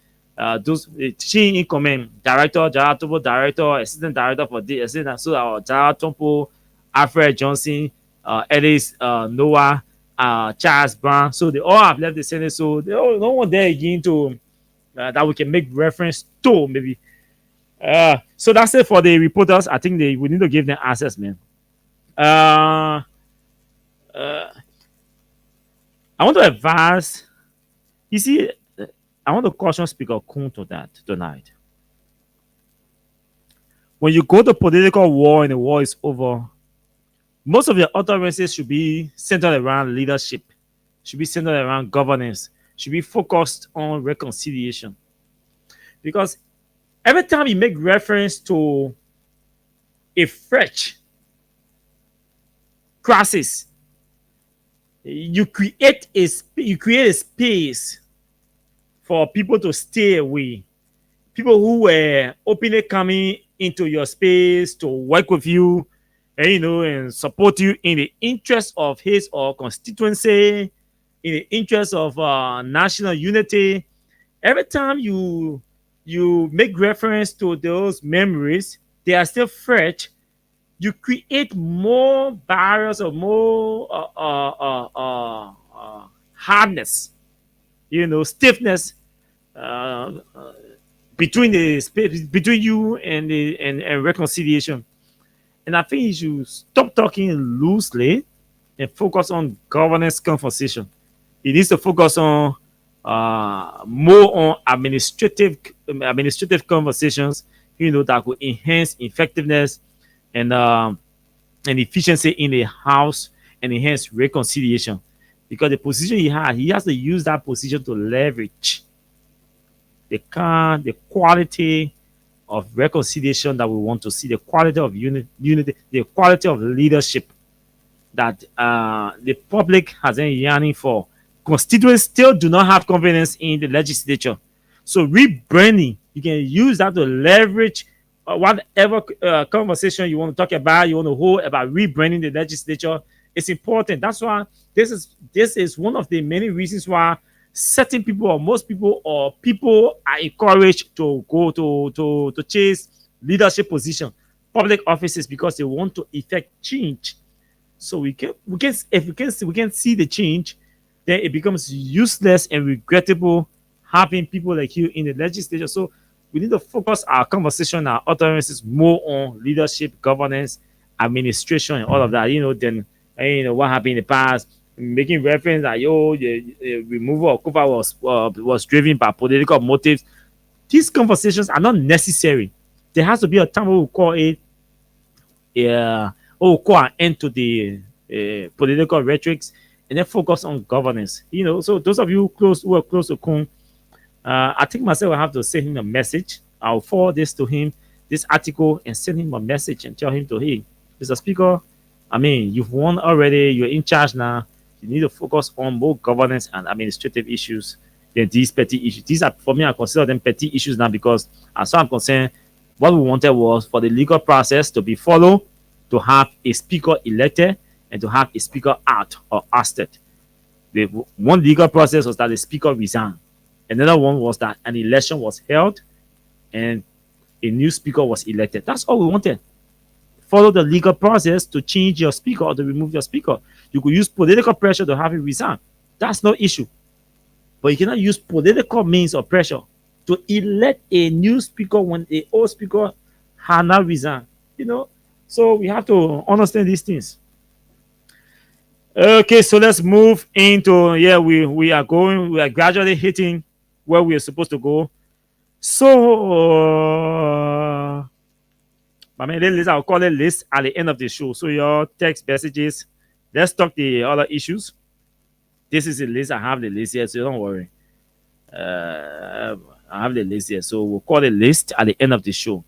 Those teaching in command director, General Tompo director, assistant director for the assistant. So General Tompo, Alfred Johnson, Alex Noah, Charles Brown. So they all have left the Senate. So no one there again to that we can make reference to maybe. So that's it for the reporters. I think we need to give them access, man. Uh, uh, I want to advise. You see, I want to caution Speaker Kuhn to that tonight. When you go to political war and the war is over, most of your utterances should be centered around leadership, should be centered around governance, should be focused on reconciliation. Because every time you make reference to a fresh crisis, you create a space for people to stay away. People who were openly coming into your space to work with you, and and support you in the interest of his or constituency, in the interest of national unity. Every time you make reference to those memories, they are still fresh. You create more barriers or more hardness, stiffness between the space between you and and reconciliation. And I think you should stop talking loosely and focus on governance conversation. It needs to focus on more on administrative conversations, that will enhance effectiveness and efficiency in the house and enhance reconciliation. Because the position he has to use that position to leverage the quality of reconciliation that we want to see, the quality of unity, the quality of leadership that the public has been yearning for. Constituents still do not have confidence in the legislature. So rebranding, you can use that to leverage whatever conversation you want to talk about, you want to hold about rebranding the legislature. It's important. That's why this is one of the many reasons why certain people or most people or people are encouraged to go to chase leadership position, public offices, because they want to effect change. So we can see the change, then it becomes useless and regrettable having people like you in the legislature. So we need to focus our conversation, our utterances more on leadership, governance, administration, and all of that. Then what happened in the past, making reference that the removal of KAWAH was driven by political motives. These conversations are not necessary. There has to be a time where we call it call an end to the political rhetorics and then focus on governance. So those of you who are close to Kuhn, I think myself will have to send him a message. I'll forward this to him, this article, and send him a message and tell him hey, Mr. Speaker, you've won already. You're in charge now. You need to focus on more governance and administrative issues than these petty issues. These are, for me, I consider them petty issues now because, as far as I'm concerned, what we wanted was for the legal process to be followed, to have a speaker elected, and to have a speaker out or ousted. The one legal process was that the speaker resigned. Another one was that an election was held and a new speaker was elected. That's all we wanted. Follow the legal process to change your speaker or to remove your speaker. You could use political pressure to have it resign. That's no issue. But you cannot use political means or pressure to elect a new speaker when the old speaker had not resigned. So we have to understand these things. Okay, so let's move into we are gradually hitting where we are supposed to go. So I'll call it list at the end of the show. So your text messages, let's talk the other issues. This is the list. I have the list here, so don't worry. I have the list here. So we'll call it list at the end of the show.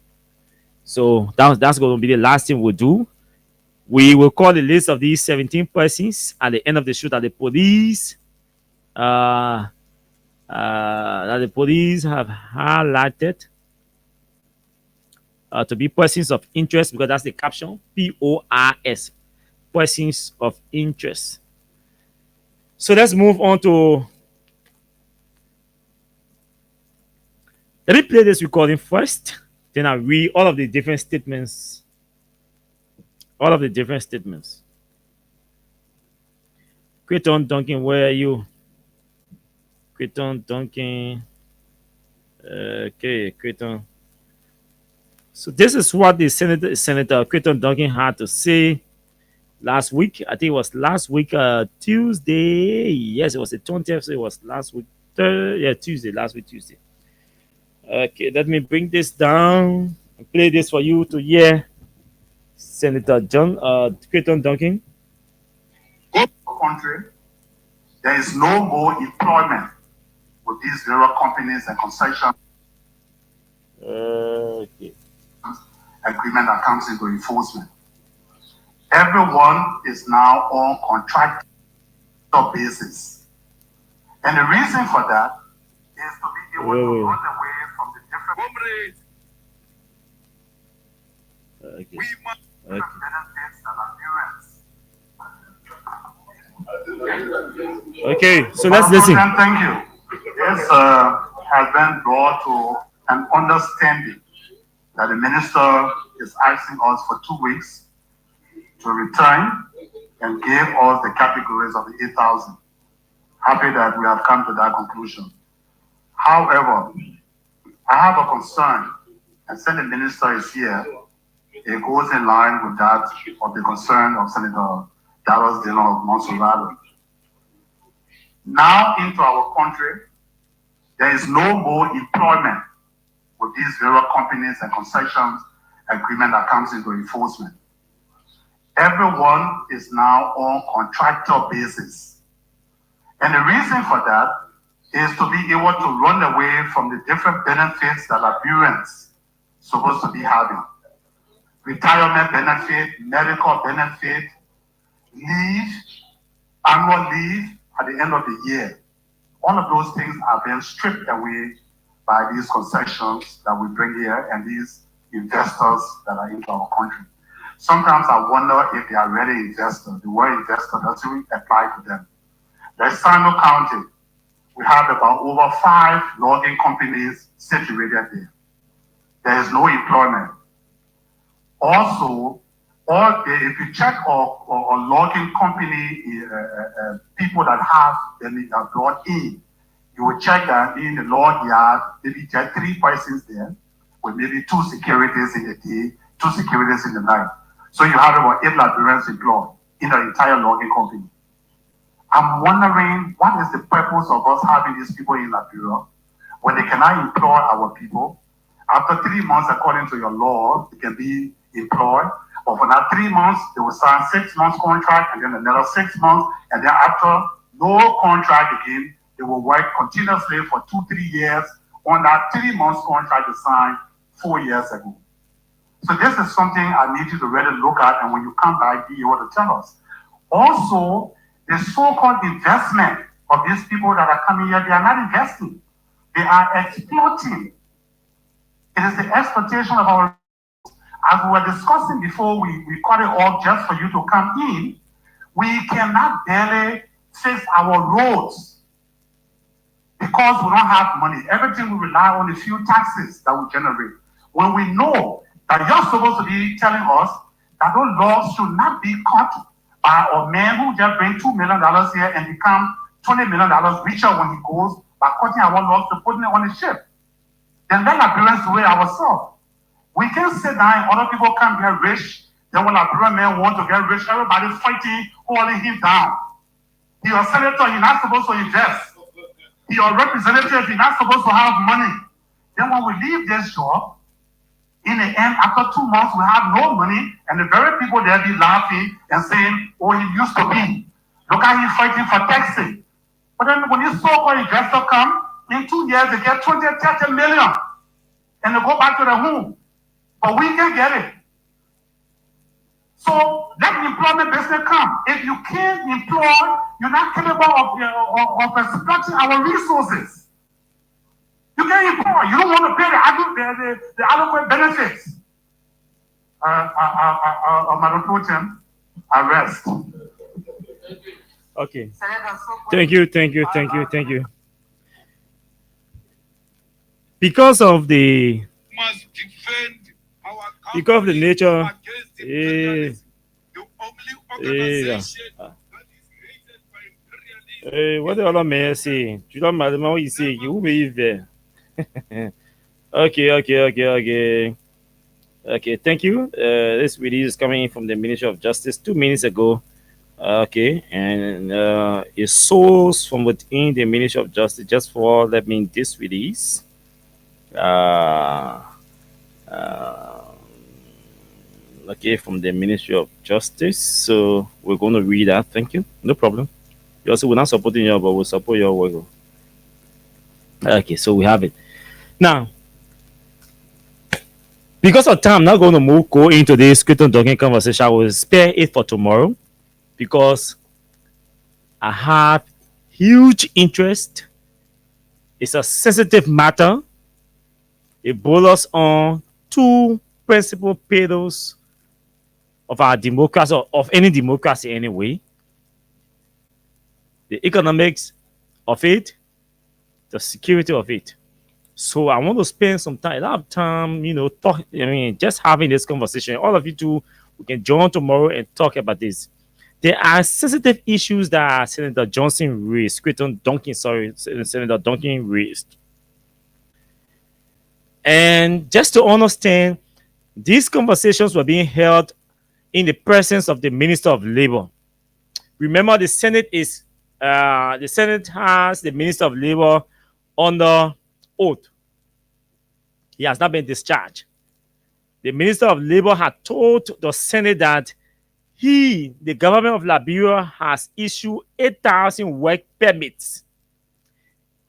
So that's going to be the last thing we'll do. We will call the list of these 17 persons at the end of the show that the police have highlighted to be persons of interest, because that's the caption. PORS, persons of interest. So let's move on to. Let me play this recording first. Then I read all of the different statements. All of the different statements. Creighton Duncan, where are you? Creighton Duncan. Okay, Creighton. So this is what the Senator Creighton Duncan had to say last week. I think it was last week, Tuesday. Yes, it was the 20th. So it was last week. Tuesday. Last week, Tuesday. Okay, let me bring this down and play this for you to hear. Senator Creighton Duncan. Country, there is no more employment with these various companies and concessions. Okay. Agreement that comes into enforcement. Everyone is now on contract basis. And the reason for that is to be able to run away from the different benefits that appearance. Okay, so let's listen. Thank you. This has been brought to an understanding that the minister is asking us for 2 weeks to return and give us the categories of the 8,000. Happy that we have come to that conclusion. However, I have a concern, and since the minister is here, it goes in line with that of the concern of Senator Dallas Dillon of Montserrat. Now into our country, there is no more employment with these various companies and concessions agreement that comes into enforcement. Everyone is now on contractual basis. And the reason for that is to be able to run away from the different benefits that appearance supposed to be having. Retirement benefit, medical benefit, leave, annual leave at the end of the year. All of those things are being stripped away by these concessions that we bring here and these investors that are into our country. Sometimes I wonder if they are really investors. The word investor doesn't apply to them. There's Sano County. We have about over 5 logging companies situated there. There is no employment. Also, if you check on logging company people that have them brought in, you will check that in the log yard, maybe there are 3 persons there, with maybe 2 securities in the day, 2 securities in the night. So you have about 8 librarians employed in the entire logging company. I'm wondering, what is the purpose of us having these people in Liberia when they cannot employ our people? After 3 months, according to your law, they can be employed. But for that 3 months, they will sign 6 months contract, and then another 6 months, and then after no contract again, they will work continuously for 2-3 years on that 3 months contract they signed 4 years ago. So this is something I need you to really look at, and when you come back, be able to tell us. Also, the so-called investment of these people that are coming here, they are not investing. They are exploiting. It is the exploitation of our, as we were discussing before we cut it off just for you to come in, we cannot barely fix our roads because we don't have money. Everything we rely on a few taxes that we generate. When we know that you're supposed to be telling us that those laws should not be cut by a man who just bring $2 million here and become $20 million richer when he goes by cutting our laws to putting it on the ship. Then let Liberians do it ourselves. We can sit down, other people can get rich. Then when Liberian men want to get rich, everybody fighting, holding him down. You're a senator, you're not supposed to invest. You're a representative, you're not supposed to have money. Then when we leave this job, in the end, after 2 months, we have no money, and the very people there be laughing and saying, oh, he used to be. Look how he's fighting for taxes. But then when this so-called investor come, in 2 years, they get 20, 30 million, and they go back to their home. But we can get it. So let the employment business come. If you can't employ, you're not capable of exploiting our resources. You can't employ. You don't want to pay the adequate benefits. Madam Putin, arrest. Okay. Thank you. Because of the nature, what the other man say? You don't matter what you say. You will be there. Okay. Thank you. This video is coming in from the Ministry of Justice 2 minutes ago. Okay, and a source from within the Ministry of Justice just for let me this release. Okay, from the Ministry of Justice. So we're going to read that. Thank you. No problem. You also we're not supporting you, but we'll support your work. Okay, so we have it now. Because of time, I'm not going to go into this Crypto Dunking conversation. I will spare it for tomorrow because I have huge interest. It's a sensitive matter. It boils on two principal pillars of our democracy, or of any democracy anyway. The economics of it, the security of it. So I want to spend some time, a lot of time, just having this conversation. All of you too, we can join tomorrow and talk about this. There are sensitive issues that Senator Johnson raised, Senator Duncan raised. And just to understand, these conversations were being held in the presence of the Minister of Labor. Remember, the Senate has the Minister of Labor under oath. He has not been discharged. The Minister of Labor had told the Senate that the government of Liberia, has issued 8,000 work permits.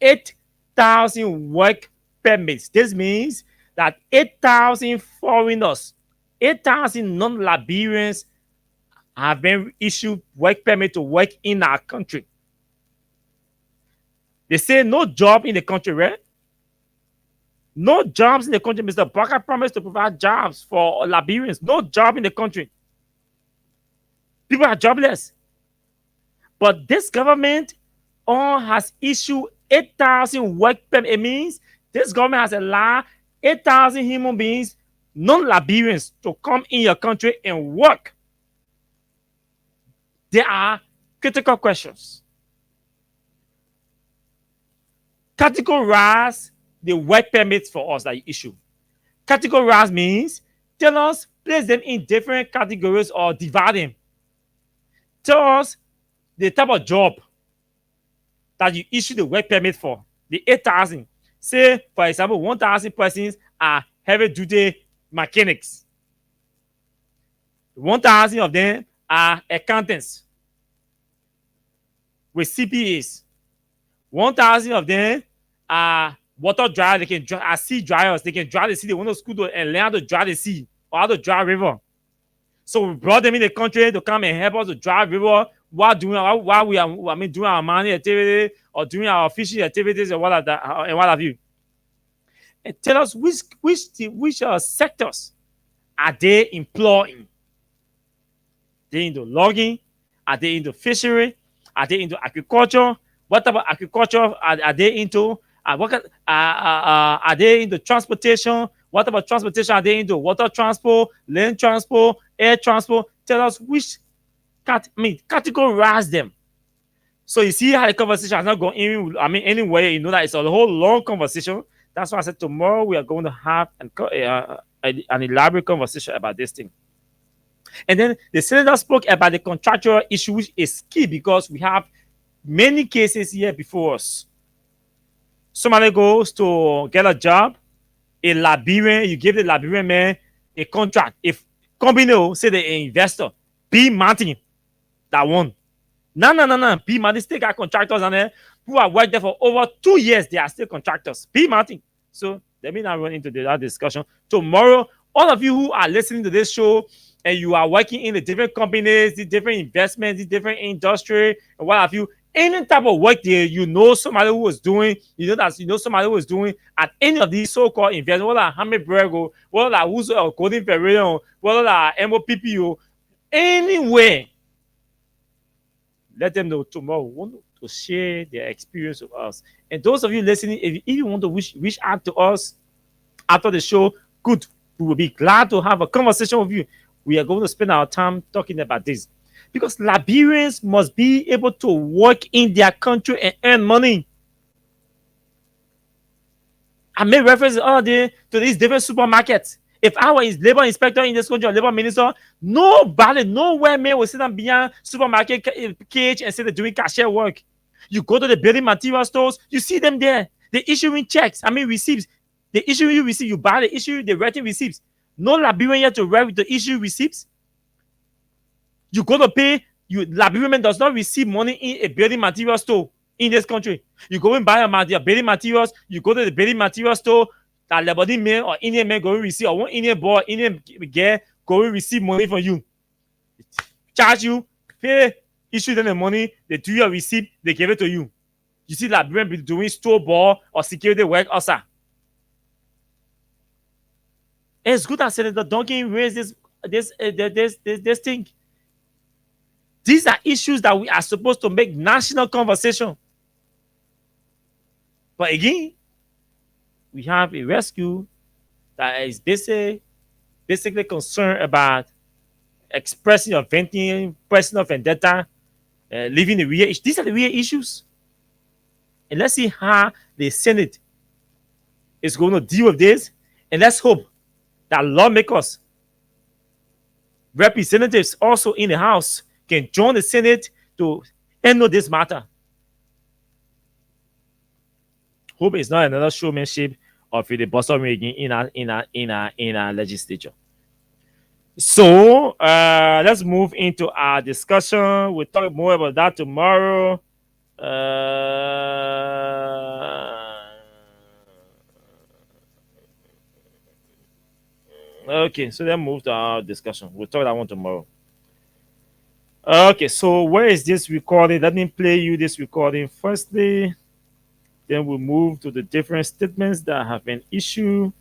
8,000 work permits. This means that 8,000 foreigners, 8,000 non-Liberians have been issued work permit to work in our country. They say no job in the country, right? No jobs in the country. Mr. Barker promised to provide jobs for Liberians. No job in the country. People are jobless. But this government has issued 8,000 work permits. It means this government has allowed 8,000 human beings, non-Liberians, to come in your country and work. There are critical questions. Categorize the work permits for us that you issue. Categorize means tell us, place them in different categories or divide them. Tell us the type of job that you issue the work permit for. The 8,000. Say, for example, 1,000 persons are heavy-duty mechanics. 1,000 of them are accountants with CPAs. 1,000 of them are water dryers. They can dry, sea dryers. They can dry the sea. They want to school and learn how to dry the sea or how to dry river. So we brought them in the country to come and help us to dry river while we are doing our mining activity or doing our fishing activities and what have you. And tell us which sectors are they employing? Are they into logging? Are they into fishery? Are they into agriculture? What type of agriculture are they into? Are they into transportation? What type of transportation are they into? Water transport, land transport, air transport? Tell us which categorize them. So you see how the conversation has not gone anywhere. You know that it's a whole long conversation. That's why I said tomorrow we are going to have an elaborate conversation about this thing. And then the senator spoke about the contractual issue, which is key because we have many cases here before us. Somebody goes to get a job, a Liberian, you give the Liberian man a contract. If company say the investor, B Martin, that one. No. B Martin still got contractors on there who have worked there for over 2 years. They are still contractors. B Martin. So let me not run into that discussion. Tomorrow, all of you who are listening to this show, and you are working in the different companies, the different investments, the different industry, and what have you, any type of work there, you know somebody who was doing, somebody who was doing at any of these so-called investments, whether Hamid Brego, whether who's Golden Ferrarion, whether MOPPO, anywhere. Let them know tomorrow we want to share their experience with us. And those of you listening, if you want to reach out to us after the show, good. We will be glad to have a conversation with you. We are going to spend our time talking about this because Liberians must be able to work in their country and earn money. I made reference the other day to these different supermarkets. If I was labor inspector in this country or labor minister, nobody, nowhere man will sit down behind supermarket cage and say they're doing cashier work. You go to the building material stores, you see them there. They're issuing checks, receipts. They issue you receipts, you buy, they issue you, they writing receipts. No Liberian yet to write to issue receipts. You go to pay, Liberian does not receive money in a building material store in this country. You go and buy your building materials, you go to the building material store, that Lebanese man or Indian man go and receive, or one Indian boy, Indian girl go and receive money from you. Charge you, pay, issue them the money, they do your receipt, they give it to you. You see Liberian be doing store ball or security work also. It's good that Senator Duncan raised this thing. These are issues that we are supposed to make national conversation. But again, we have a rescue that is basically concerned about expressing or venting personal vendetta, leaving the real issues. These are the real issues. And let's see how the Senate is going to deal with this. And let's hope that lawmakers, representatives also in the House can join the Senate to handle this matter. Hope it's not another showmanship of the Boston rigging in our legislature. So let's move into our discussion. We'll talk more about that tomorrow. Okay, so then move to our discussion. We'll talk that one tomorrow. Okay, so where is this recording? Let me play you this recording firstly. Then we'll move to the different statements that have been issued.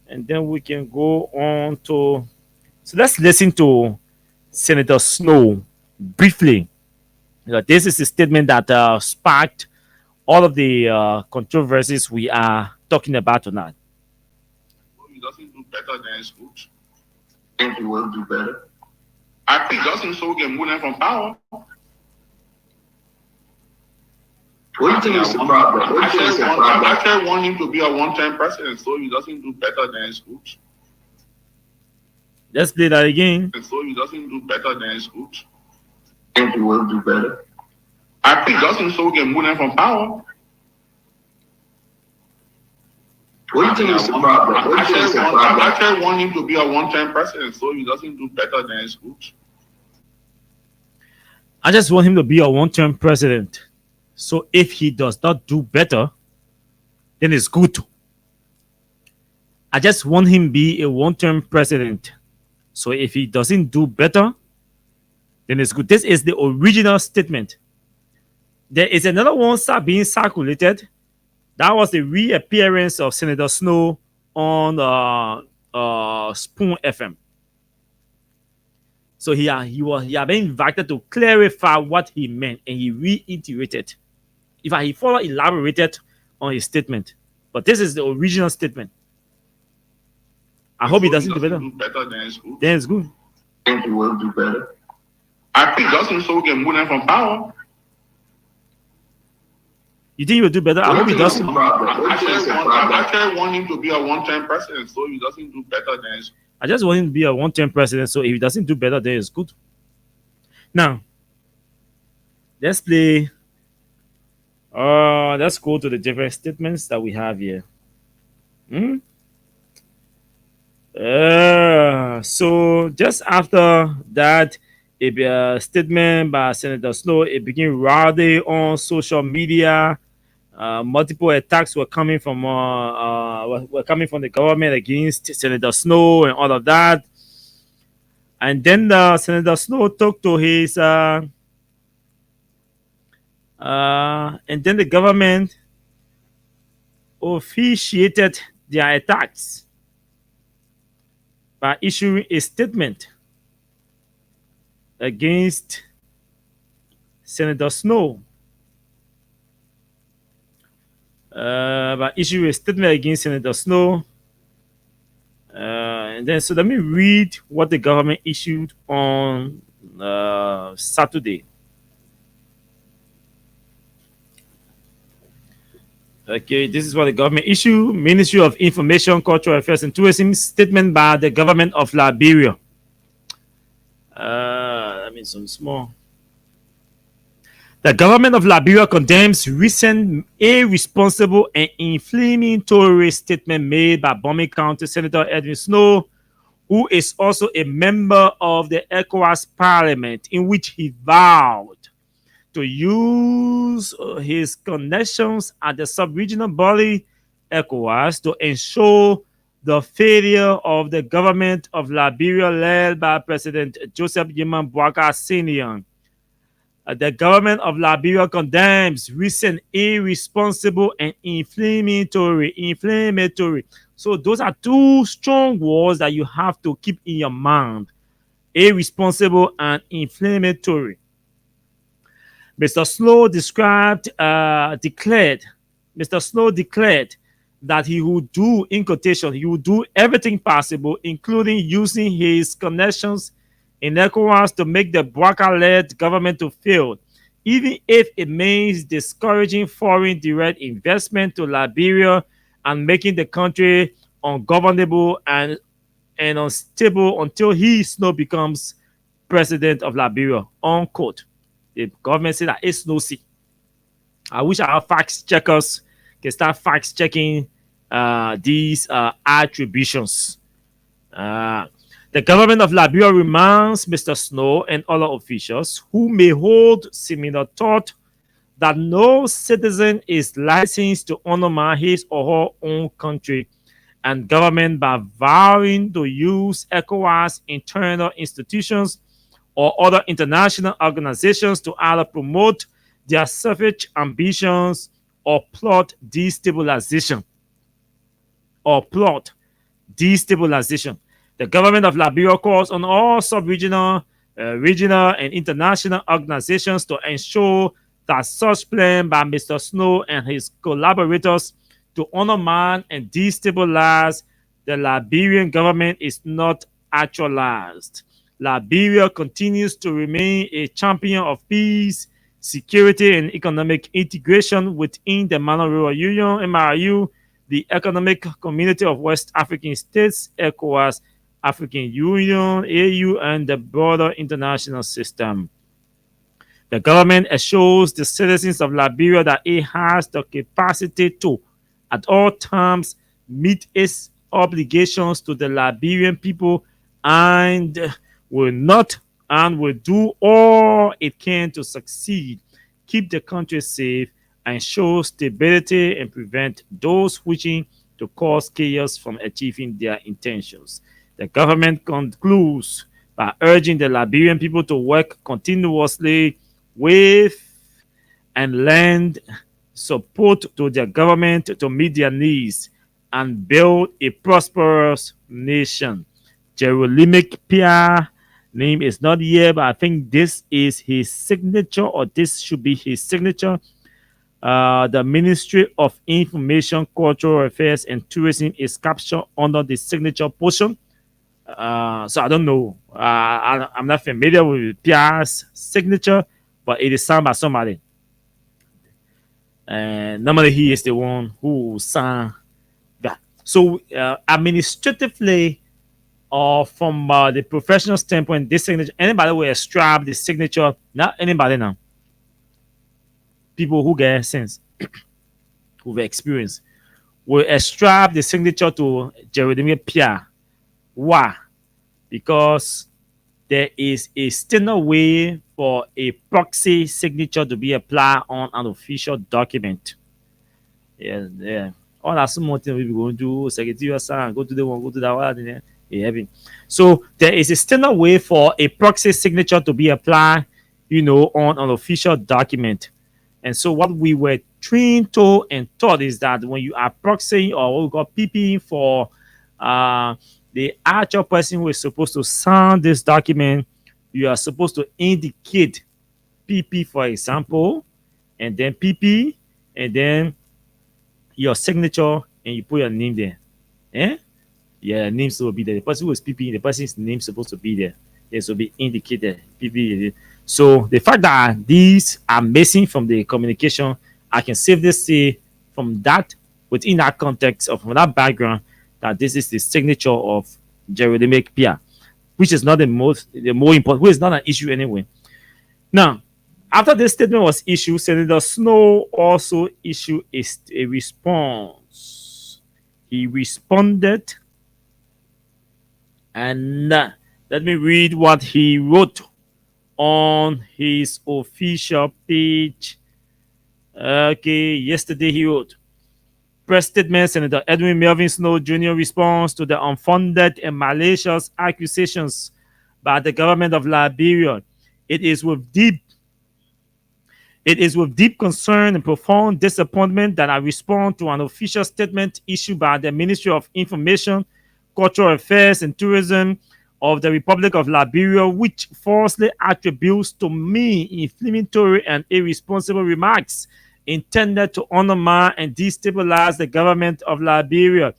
And then we can go on to... So let's listen to Senator Snow briefly. This is a statement that sparked all of the controversies we are talking about tonight. He doesn't do better than his coach. I think he will do better. I think Justin so can move them from power. What do you think is the problem? I said want him to be a one-time president, so he doesn't do better than his coach. Let's play that again. And so he doesn't do better than his coach. I think he will do better. I think Justin so can move them from power. What do you think is the problem? I said want him to be a one-time president, so he doesn't do better than his coach. I just want him to be a one-term president. So if he does not do better, then it's good. I just want him to be a one-term president. So if he doesn't do better, then it's good. This is the original statement. There is another one being circulated. That was the reappearance of Senator Snow on Spoon FM. So he had been invited to clarify what he meant, and he reiterated. In fact, he further elaborated on his statement. But this is the original statement. I hope he doesn't do better. Than his coach. Then it's good. I think he will do better. I think Justin so can move them from power. You think he will do better? I hope he doesn't. I said want him to be a one-time president, so he doesn't do better than his. I just want him to be a one-term president, so if he doesn't do better, then it's good. Now, let's play. Let's go to the different statements that we have here. So just after that, a statement by Senator Snow, it became rowdy on social media. Multiple attacks were coming from the government against Senator Snow and all of that. And then Senator Snow took to his, and then the government officiated their attacks by issuing a statement against Senator Snow. By issuing a statement against Senator Snow. And then, so let me read what the government issued on Saturday. Okay, this is what the government issued. Ministry of Information, Cultural Affairs and Tourism statement by the government of Liberia. That means some small. The government of Liberia condemns recent irresponsible and inflammatory statement made by Bombay County Senator Edwin Snow, who is also a member of the ECOWAS Parliament, in which he vowed to use his connections at the sub-regional body ECOWAS to ensure the failure of the government of Liberia led by President Joseph Yeman Boakai Sr. The government of Liberia condemns recent irresponsible and inflammatory. So those are two strong words that you have to keep in your mind. Irresponsible and inflammatory. Mr. Snow declared that he would do, in quotation, he would do everything possible, including using his connections in ECOWAS to make the Boakai-led government to fail, even if it means discouraging foreign direct investment to Liberia and making the country ungovernable and unstable until he, Snow, becomes president of Liberia, unquote. The government said that it's no see. I wish our fact checkers can start fact checking these attributions. The government of Liberia reminds Mr. Snow and other officials who may hold similar thought that no citizen is licensed to undermine his or her own country and government by vowing to use ECOWAS internal institutions or other international organizations to either promote their selfish ambitions or plot destabilization. The government of Liberia calls on all sub-regional, regional, and international organizations to ensure that such plan by Mr. Snow and his collaborators to undermine and destabilize the Liberian government is not actualized. Liberia continues to remain a champion of peace, security, and economic integration within the Rural Union, MRU, the Economic Community of West African States, ECOWAS, African Union, AU, and the broader international system. The government assures the citizens of Liberia that it has the capacity to, at all times, meet its obligations to the Liberian people and will do all it can to succeed, keep the country safe, ensure stability, and prevent those wishing to cause chaos from achieving their intentions. The government concludes by urging the Liberian people to work continuously with and lend support to their government to meet their needs and build a prosperous nation. Jerolimic Pia, name is not here, but I think this is his signature, or this should be his signature. The Ministry of Information, Cultural Affairs, and Tourism is captured under the signature portion. So I don't know. I'm not familiar with Pia's signature, but it is signed by somebody. And normally he is the one who signed that. So administratively, or from the professional standpoint, this signature, anybody will ascribe the signature, not anybody now. People who get sense, who have experience, will ascribe the signature to Jeremy Pierre. Why? Because there is a standard way for a proxy signature to be applied on an official document. Yeah. All that small thing we be going to secretary sign, go to the one, go to that one. So there is a standard way for a proxy signature to be applied, on an official document. And so what we were trained to and taught is that when you are proxying or what we call PPing for uh, the actual person who is supposed to sign this document, you are supposed to indicate PP, for example, and then PP, and then your signature, and you put your name there. Eh? Yeah, name will be there. The person who is PP, the person's name is supposed to be there. It will be indicated. PP. So the fact that these are missing from the communication, I can safely say from that, within that context of from that background, that this is the signature of Jeremy Pia, which is not the more important, which is not an issue anyway. Now, after this statement was issued, Senator Snow also issued a response. He responded, and let me read what he wrote on his official page. Okay, yesterday he wrote, press statement, Senator Edwin Melvin Snow Jr. responds to the unfounded and malicious accusations by the government of Liberia. It is with deep concern and profound disappointment that I respond to an official statement issued by the Ministry of Information, Cultural Affairs, and Tourism of the Republic of Liberia, which falsely attributes to me inflammatory and irresponsible remarks intended to undermine and destabilize the government of Liberia.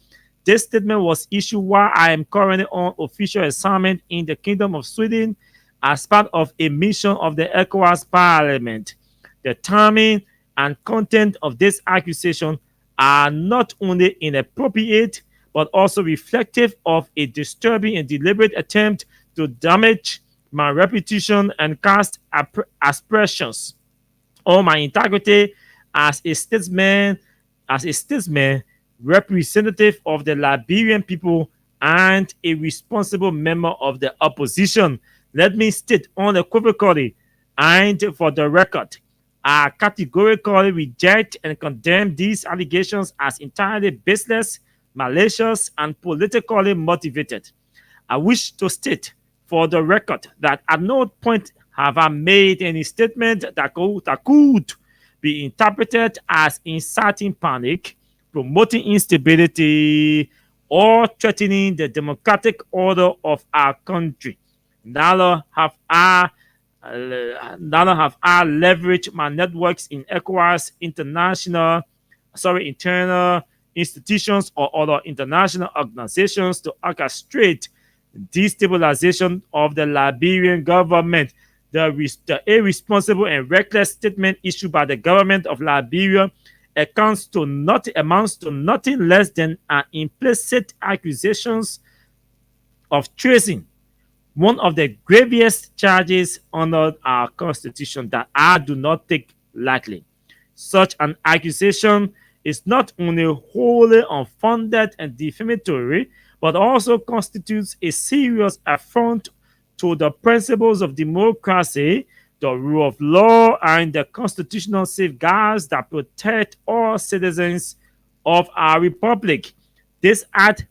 This statement was issued while I am currently on official assignment in the Kingdom of Sweden as part of a mission of the ECOWAS Parliament. The timing and content of this accusation are not only inappropriate, but also reflective of a disturbing and deliberate attempt to damage my reputation and cast aspersions on my integrity as a statesman, representative of the Liberian people, and a responsible member of the opposition. Let me state unequivocally and for the record, I categorically reject and condemn these allegations as entirely baseless, malicious, and politically motivated. I wish to state for the record that at no point have I made any statement that could be interpreted as inciting panic, promoting instability, or threatening the democratic order of our country. Neither have I leveraged my networks in ECOWAS, internal institutions or other international organizations to orchestrate destabilization of the Liberian government. The irresponsible and reckless statement issued by the government of Liberia amounts to nothing less than an implicit accusations of treason, one of the gravest charges under our constitution that I do not take lightly. Such an accusation is not only wholly unfounded and defamatory, but also constitutes a serious affront to the principles of democracy, the rule of law, and the constitutional safeguards that protect all citizens of our republic. This act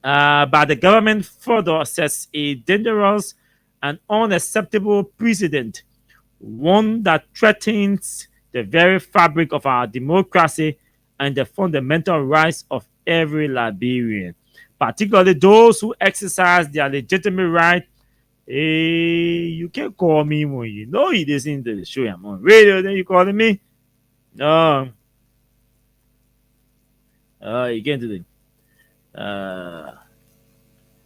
by the government further sets a dangerous and unacceptable precedent, one that threatens the very fabric of our democracy and the fundamental rights of every Liberian, particularly those who exercise their legitimate right. Hey, you can call me when you know you listen to the show. I'm on radio, then you calling me. No, you can't do it.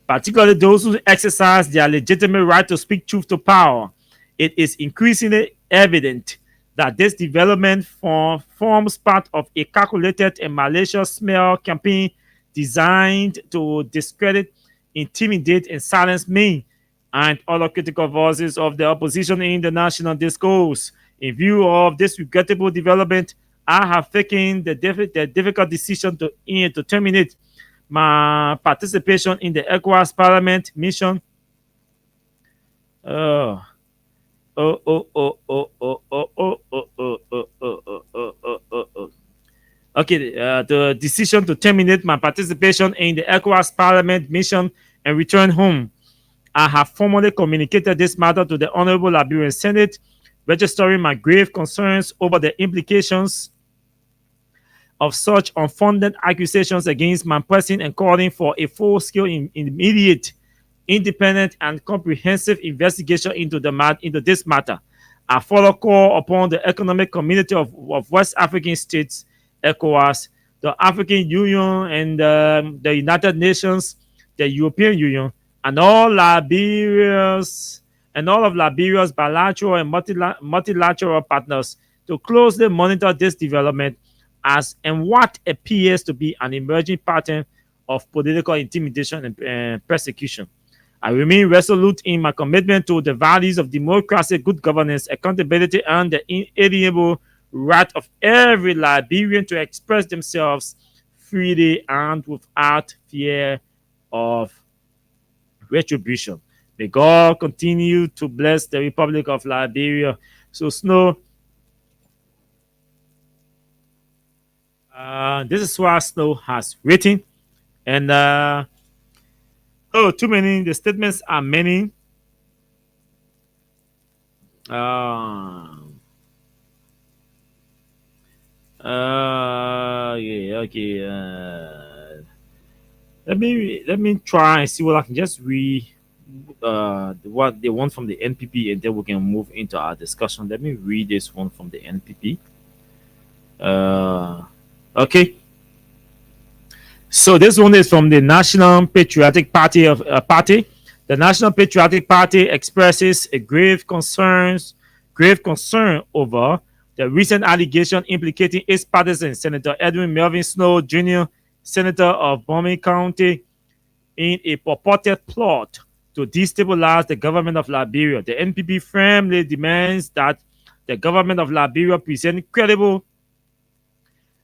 Particularly those who exercise their legitimate right to speak truth to power. It is increasingly evident that this development forms part of a calculated and malicious smear campaign designed to discredit, intimidate, and silence me and other critical voices of the opposition in the national discourse. In view of this regrettable development, I have taken the difficult decision to terminate my participation in the ECOWAS Parliament mission. Okay, Okay, the decision to terminate my participation in the ECOWAS Parliament mission and return home. I have formally communicated this matter to the Honorable Liberian Senate, registering my grave concerns over the implications of such unfounded accusations against my person and calling for a full-scale, immediate, independent, and comprehensive investigation into this matter. I further call upon the Economic Community of West African States, ECOWAS, the African Union, and the United Nations, the European Union, and all of Liberia's bilateral and multilateral partners to closely monitor this development as and what appears to be an emerging pattern of political intimidation and persecution. I remain resolute in my commitment to the values of democracy, good governance, accountability, and the inalienable right of every Liberian to express themselves freely and without fear of retribution. May God continue to bless the Republic of Liberia. So, Snow, this is what Snow has written. And, too many. The statements are many. Yeah, okay. Let me try and see what I can just read what they want from the NPP, and then we can move into our discussion. Let me read this one from the NPP. Okay. So this one is from the National Patriotic Party party. The National Patriotic Party expresses a grave concern over the recent allegation implicating its partisan Senator Edwin Melvin Snow Jr., Senator of Bombay County, in a purported plot to destabilize the government of Liberia. The NPP firmly demands that the government of Liberia present credible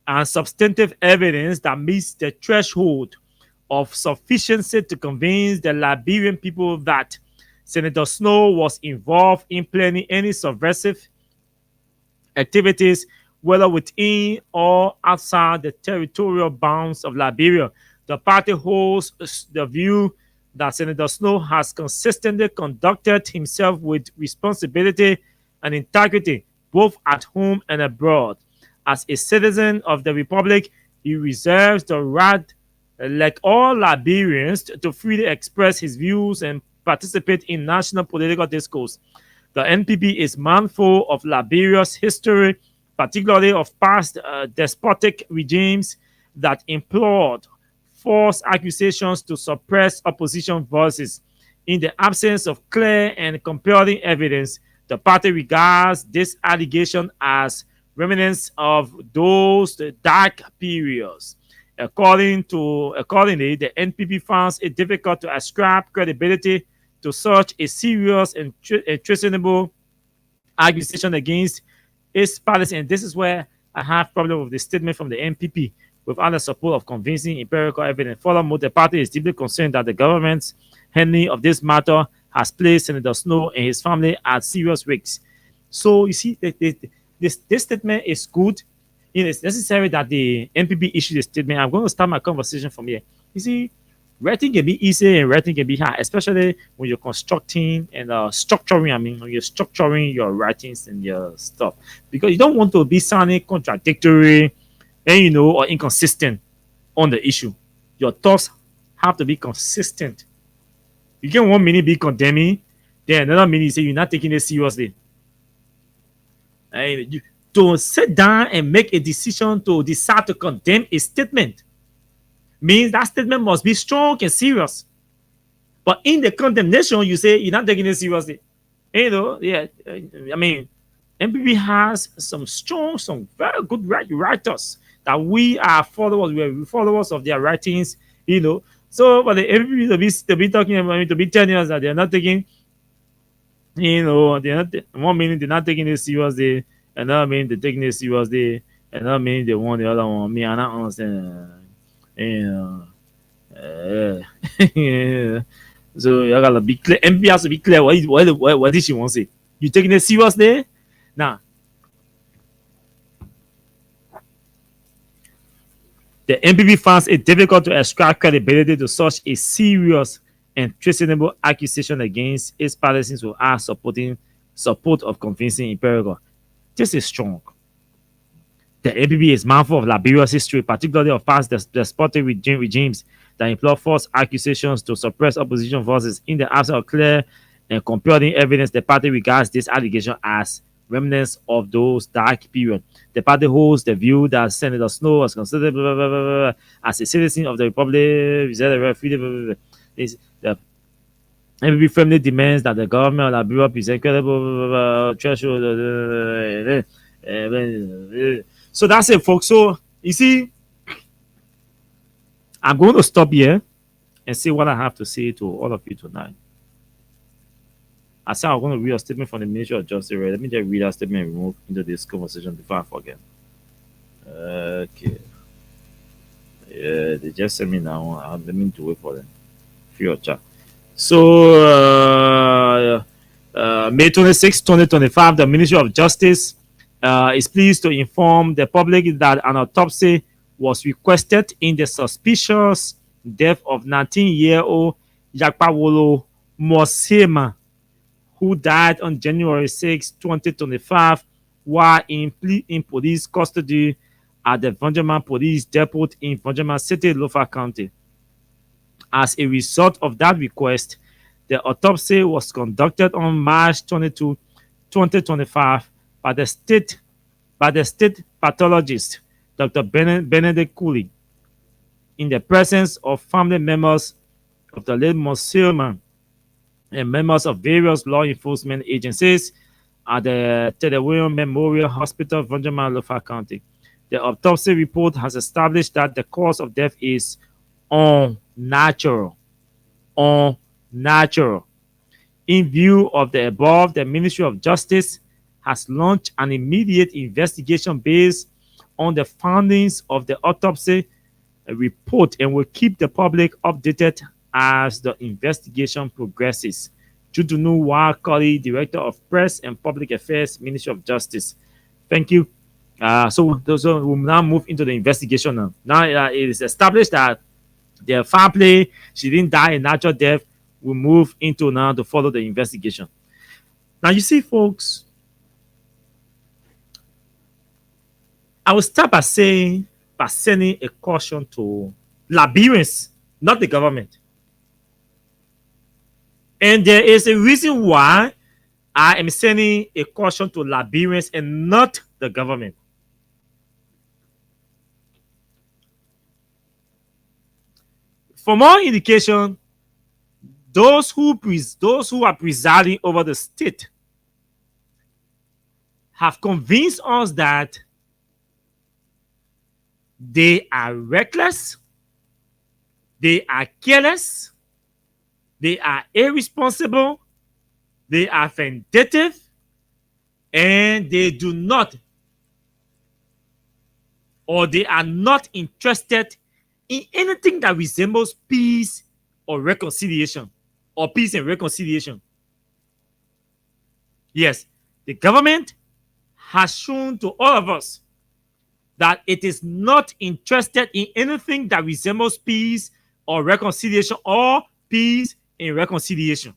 and substantive evidence that meets the threshold of sufficiency to convince the Liberian people that Senator Snow was involved in planning any subversive activities, whether within or outside the territorial bounds of Liberia. The party holds the view that Senator Snow has consistently conducted himself with responsibility and integrity, both at home and abroad. As a citizen of the Republic, he reserves the right, like all Liberians, to freely express his views and participate in national political discourse. The NPP is mindful of Liberia's history, particularly of past despotic regimes that employed false accusations to suppress opposition voices. In the absence of clear and compelling evidence, the party regards this allegation as remnants of those dark periods. Accordingly, the NPP finds it difficult to ascribe credibility to such a serious and treasonable accusation against its parties. And this is where I have problem with the statement from the NPP without the support of convincing empirical evidence. Furthermore, the party is deeply concerned that the government's handling of this matter has placed Senator Snow and his family at serious risks. So you see, this statement is good. It is necessary that the NPP issue a statement. I'm going to start my conversation from here. You see, writing can be easy and writing can be hard, especially when you're constructing and structuring. I mean, when you're structuring your writings and your stuff, because you don't want to be sounding contradictory and or inconsistent on the issue. Your thoughts have to be consistent. You can 1 minute be condemning, then another minute you say you're not taking it seriously. To sit down and make a decision to decide to condemn a statement means that statement must be strong and serious. But in the condemnation, you say you're not taking it seriously. Yeah. I mean, MPP has some very good writers that we are followers. We are followers of their writings. So, but the MPP to be talking about, to be telling us that they're not taking, they're not. 1 minute they're not taking it seriously. Another minute they're taking it seriously. Another minute they want the other one. Me, I don't understand. So you gotta be clear. MP has to be clear. What did she want to say? You taking it seriously? Now, The NPP finds it difficult to ascribe credibility to such a serious and traceable accusation against its partisans who are support of convincing empirical. This is strong. The NPP is mindful of Liberia's history, particularly of past despotic regimes that employ false accusations to suppress opposition voices. In the absence of clear and compelling evidence, the party regards this allegation as remnants of those dark periods. The party holds the view that Senator Snow was considered as a citizen of the Republic, the NPP firmly demands that the government of Liberia present credible threshold. So that's it, folks. So you see, I'm going to stop here and see what I have to say to all of you tonight. I said I'm going to read a statement from the Ministry of Justice. Right? Let me just read that statement and move into this conversation before I forget. Okay. Yeah, they just sent me now. I'm meaning to wait for them. Free of chat. So, May 26, 2025, the Ministry of Justice is pleased to inform the public that an autopsy was requested in the suspicious death of 19-year-old Yakpawolo Mosema, who died on January 6, 2025, while in police custody at the Vanjaman Police Depot in Vanjaman City, Lofa County. As a result of that request, the autopsy was conducted on March 22, 2025, by the state pathologist, Dr. Benedict Cooley, in the presence of family members of the late Mosema and members of various law enforcement agencies at the Tedewin Memorial Hospital, Vanjaman, Lofa County. The autopsy report has established that the cause of death is unnatural. In view of the above, the Ministry of Justice has launched an immediate investigation based on the findings of the autopsy report and will keep the public updated as the investigation progresses. Judunu Wakali, Director of Press and Public Affairs, Ministry of Justice. Thank you. So we'll now move into the investigation now. Now it is established that the foul play, she didn't die a natural death. We'll move into now to follow the investigation. Now, you see, folks, I will start by sending a caution to Liberians, not the government. And there is a reason why I am sending a caution to Liberians and not the government. For more indication, those who are presiding over the state have convinced us that they are reckless, they are careless, they are irresponsible, they are vindictive, and they do not, or they are not interested in anything that resembles peace or reconciliation, or peace and reconciliation. Yes, the government has shown to all of us that it is not interested in anything that resembles peace or reconciliation, or peace and reconciliation.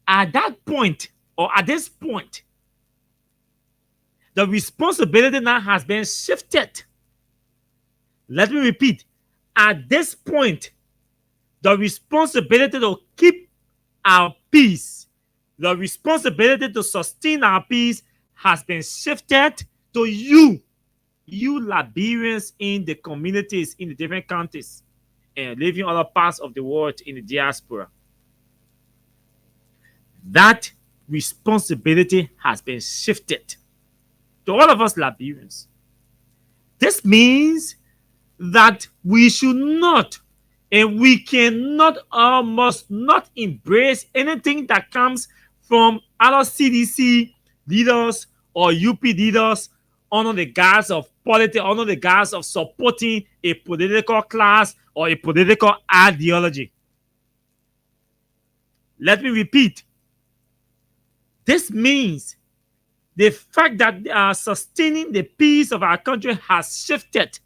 At that point, or at this point, the responsibility now has been shifted. Let me repeat. At this point, the responsibility to keep our peace, the responsibility to sustain our peace has been shifted to you Liberians in the communities, in the different countries, and living other parts of the world in the diaspora. That responsibility has been shifted to all of us Liberians. This means that we should not, and we cannot or must not embrace anything that comes from other CDC leaders or UP leaders under the guise of politics, under the guise of supporting a political class or a political ideology. Let me repeat. This means the fact that sustaining the peace of our country has shifted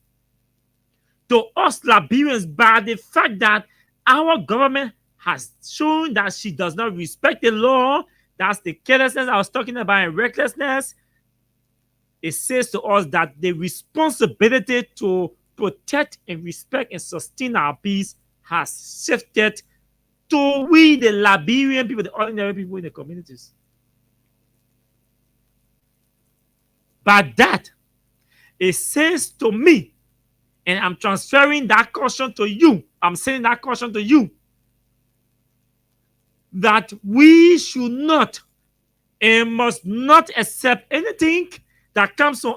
to us Liberians by the fact that our government has shown that she does not respect the law. That's the carelessness I was talking about and recklessness. It says to us that the responsibility to protect and respect and sustain our peace has shifted to we, the Liberian people, the ordinary people in the communities. But that, it says to me, and I'm transferring that caution to you. I'm saying that caution to you, that we should not and must not accept anything that comes from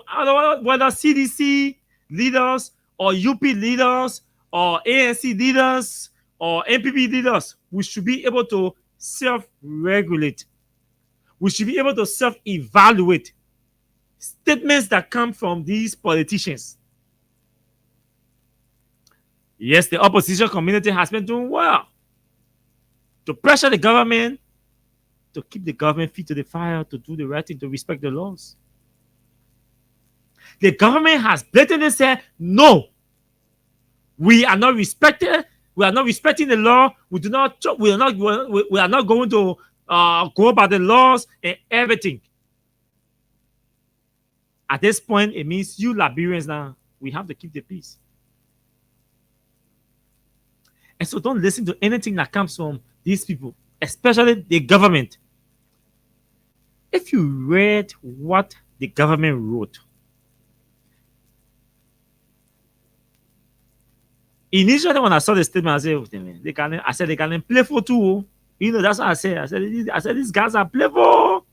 whether CDC leaders or UP leaders or ANC leaders or NPP leaders. We should be able to self-regulate. We should be able to self-evaluate statements that come from these politicians. Yes, the opposition community has been doing well to pressure the government, to keep the government feet to the fire, to do the right thing, to respect the laws. The government has blatantly said, no, we are not respected. We are not respecting the law. We are not going to go by the laws and everything. At this point, it means you Liberians now, we have to keep the peace. And so don't listen to anything that comes from these people, especially the government. If you read what the government wrote, initially when I saw the statement, I said, they can play for too. You know, that's what I said. I said these guys are playful.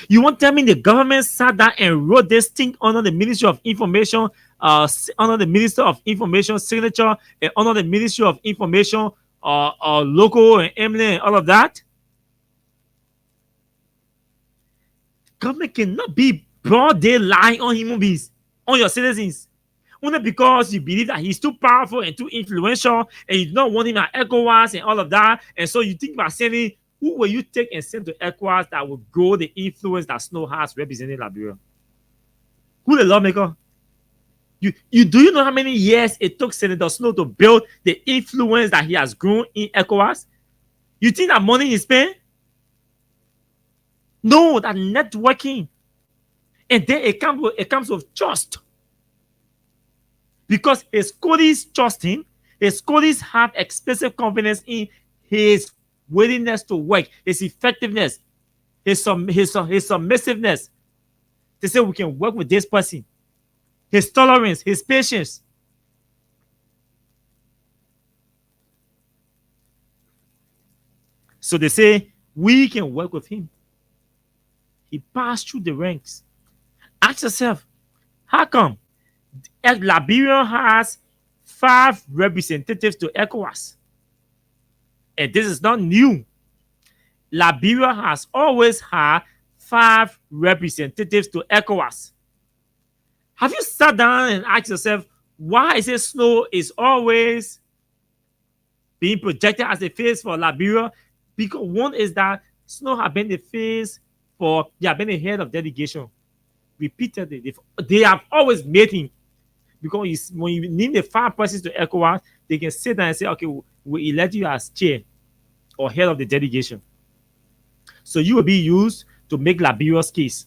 You won't tell me the government sat down and wrote this thing under the Ministry of Information, under the Minister of Information signature, and under the Ministry of Information, local and Emily and all of that? Government cannot be broad day lying on human beings, on your citizens, only because you believe that he's too powerful and too influential, and you don't want him at ECOWAS and all of that. And so you think about sending, who will you take and send to ECOWAS that will grow the influence that Snow has representing Liberia? Who the lawmaker? Do you know how many years it took Senator Snow to build the influence that he has grown in ECOWAS? You think that money is spent? No, that networking. And then it comes with trust. Because his colleagues trust him, his colleagues have explicit confidence in his willingness to work, his effectiveness, his submissiveness. They say we can work with this person, his tolerance, his patience. So they say we can work with him. He passed through the ranks. Ask yourself, how come Liberia has 5 representatives to ECOWAS? And this is not new. Liberia has always had 5 representatives to ECOWAS. Have you sat down and asked yourself, why is it Snow is always being projected as the face for Liberia? Because one is that Snow has been the face for, they have been the head of delegation. Repeatedly. They have always made him. Because when you name the 5 persons to ECOWAS, they can sit down and say, okay, we elect you as chair or head of the delegation. So you will be used to make Liberia's case.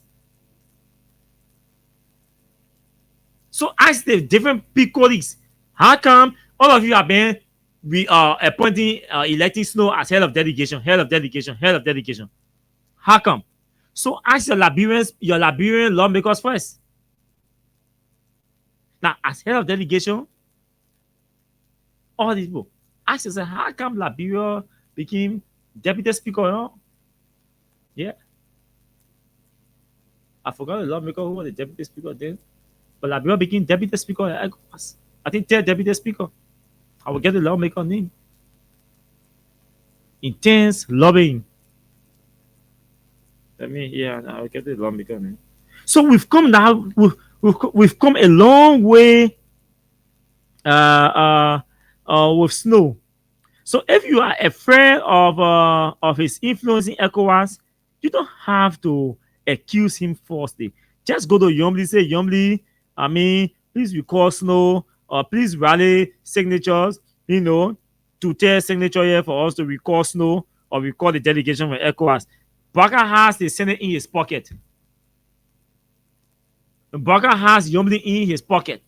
So ask the different colleagues, how come all of you have been appointing, electing Snow as head of delegation, head of delegation, head of delegation? How come? So ask your Liberian lawmakers first. Now, as head of delegation, all these people, ask yourself, how come Liberia became deputy speaker? You know? Yeah. I forgot the lawmaker who was the deputy speaker then. But Liberia became deputy speaker. I think third deputy speaker. I will get the lawmaker name. Intense lobbying. I will get the lawmaker name. So we've come now. We've come a long way with Snow. So if you are afraid of his influence in ECOWAS, you don't have to accuse him falsely. Just go to Yomli, say, Yomli, please recall Snow please rally signatures, to tell signature here for us to recall Snow or recall the delegation from ECOWAS. Baka has the Senate in his pocket. Baka has Yombly in his pocket.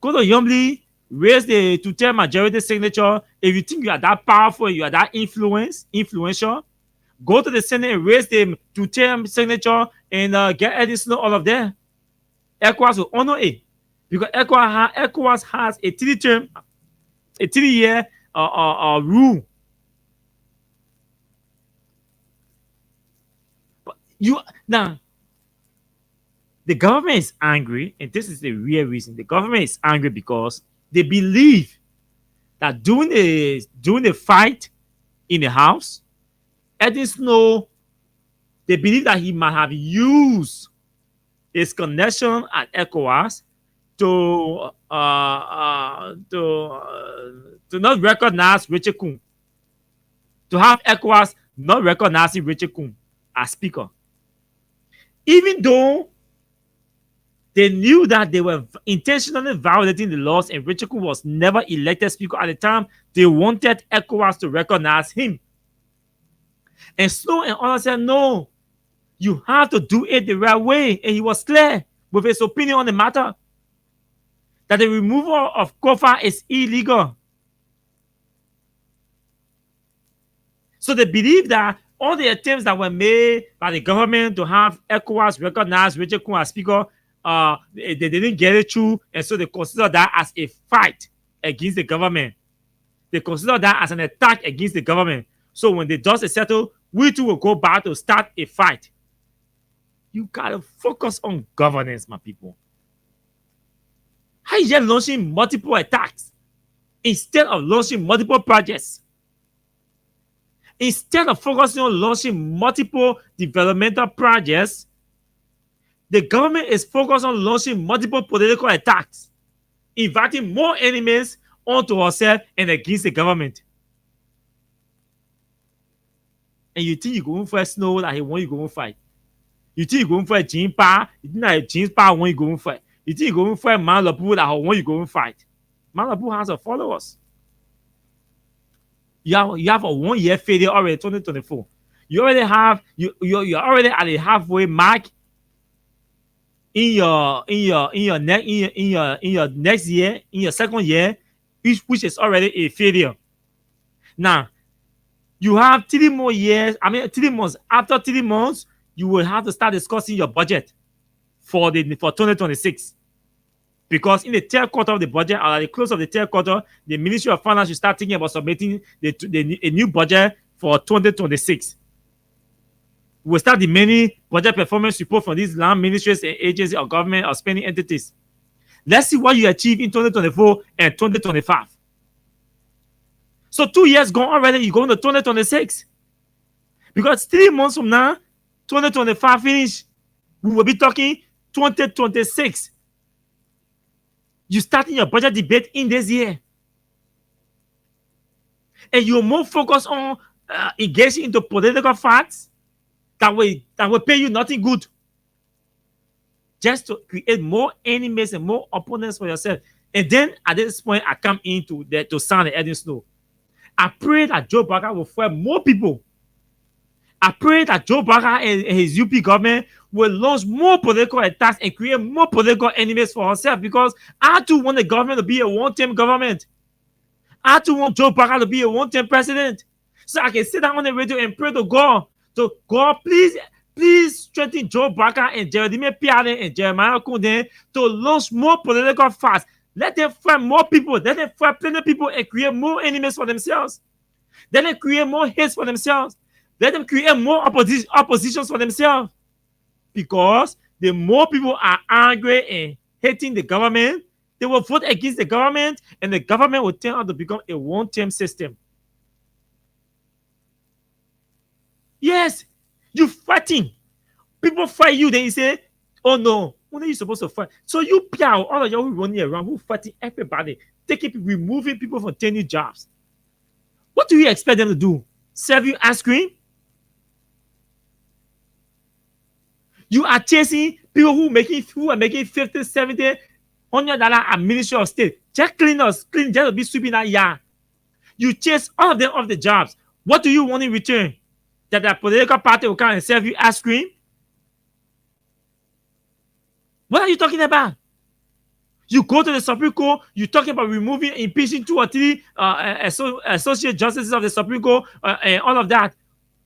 Go to Yombly, raise the to-tell majority signature. If you think you are that powerful, you are that influential, go to the Senate and raise the to-tell signature and get additional all of them. ECOWAS will honor it because ECOWAS has a 3-year rule. But now, the government is angry, and this is the real reason. The government is angry because they believe that during the fight in the House, Edwin Snow, they believe that he might have used his connection at ECOWAS to not recognize Richard Kuhn, to have ECOWAS not recognizing Richard Kuhn as speaker, even though they knew that they were intentionally violating the laws and Richard Kuhn was never elected speaker at the time. They wanted ECOWAS to recognize him. And Snow and others said, no, you have to do it the right way. And he was clear with his opinion on the matter that the removal of KAWAH is illegal. So they believe that all the attempts that were made by the government to have ECOWAS recognize Richard Kuhn as speaker, they didn't get it through, and so they consider that as a fight against the government. They consider that as an attack against the government. So when the dust is settled, we too will go back to start a fight. You gotta focus on governance, my people. How is just launching multiple attacks instead of launching multiple projects? Instead of focusing on launching multiple developmental projects, the government is focused on launching multiple political attacks, inviting more enemies onto herself and against the government. And you think you're going for a Snow that he won't you go and fight. You think you're going for a Jean Pa, you think that Jean Pa won't you go and fight. You think you're going for a Malabu that won't you go and fight. Malabu has a followers. You have a 1-year failure already, 2024. You're already at a halfway mark in your next year, in your second year, which is already a failure. Now, you have 3 more years. 3 months. After 3 months, you will have to start discussing your budget for 2026. Because in the third quarter of the budget, or at the close of the third quarter, the Ministry of Finance should start thinking about submitting a new budget for 2026. We'll start the many budget performance report from these land ministries and agencies or government or spending entities. Let's see what you achieve in 2024 and 2025. So 2 years gone already, you're going to 2026. Because 3 months from now, 2025 finish, we will be talking 2026. You starting your budget debate in this year. And you're more focused on engaging into political facts that will pay you nothing good. Just to create more enemies and more opponents for yourself. And then at this point, I come into to sound the Edwin Snow. I pray that Joe Biden will fire more people. I pray that Joe Biden and his UP government will launch more political attacks and create more political enemies for herself, because I too want the government to be a one-term government. I too want Joe Biden to be a one-term president. So I can sit down on the radio and pray to God. So God, please strengthen Joe Biden and Jeremy Piane and Jeremiah Kunde to launch more political fights. Let them fight more people. Let them fight plenty of people and create more enemies for themselves. Let them create more hates for themselves. Let them create more oppositions for themselves. Because the more people are angry and hating the government, they will vote against the government, and the government will turn out to become a one-term system. Yes, you fighting. People fight you, then you say, oh no, when are you supposed to fight? So you piao, all of y'all who running around, who fighting everybody, removing people from 10 new jobs. What do you expect them to do? Serve you ice cream? You are chasing people who are making 50, 70, $100 at Ministry of State. Just cleaners, clean, just to be sweeping that yard. You chase all of them off the jobs. What do you want in return? That the political party will come and serve you ice cream? What are you talking about? You go to the Supreme Court, you're talking about removing, impeaching 2 or 3 associate justices of the Supreme Court, and all of that.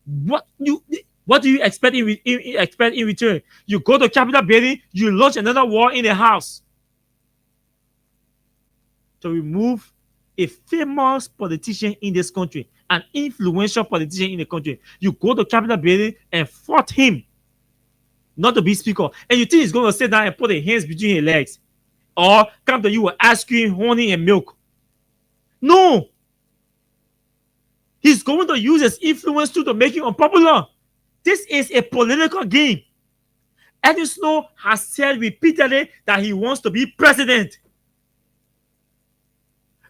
What do you expect in return? You go to Capitol Building, you launch another war in the House to remove a famous politician in this country, an influential politician in the country. You go to Capitol Building and fought him not to be speaker, and you think he's going to sit down and put his hands between his legs or come to you with ice cream, honey, and milk? No. He's going to use his influence to make you unpopular. This is a political game. Edwin Snow has said repeatedly that he wants to be president.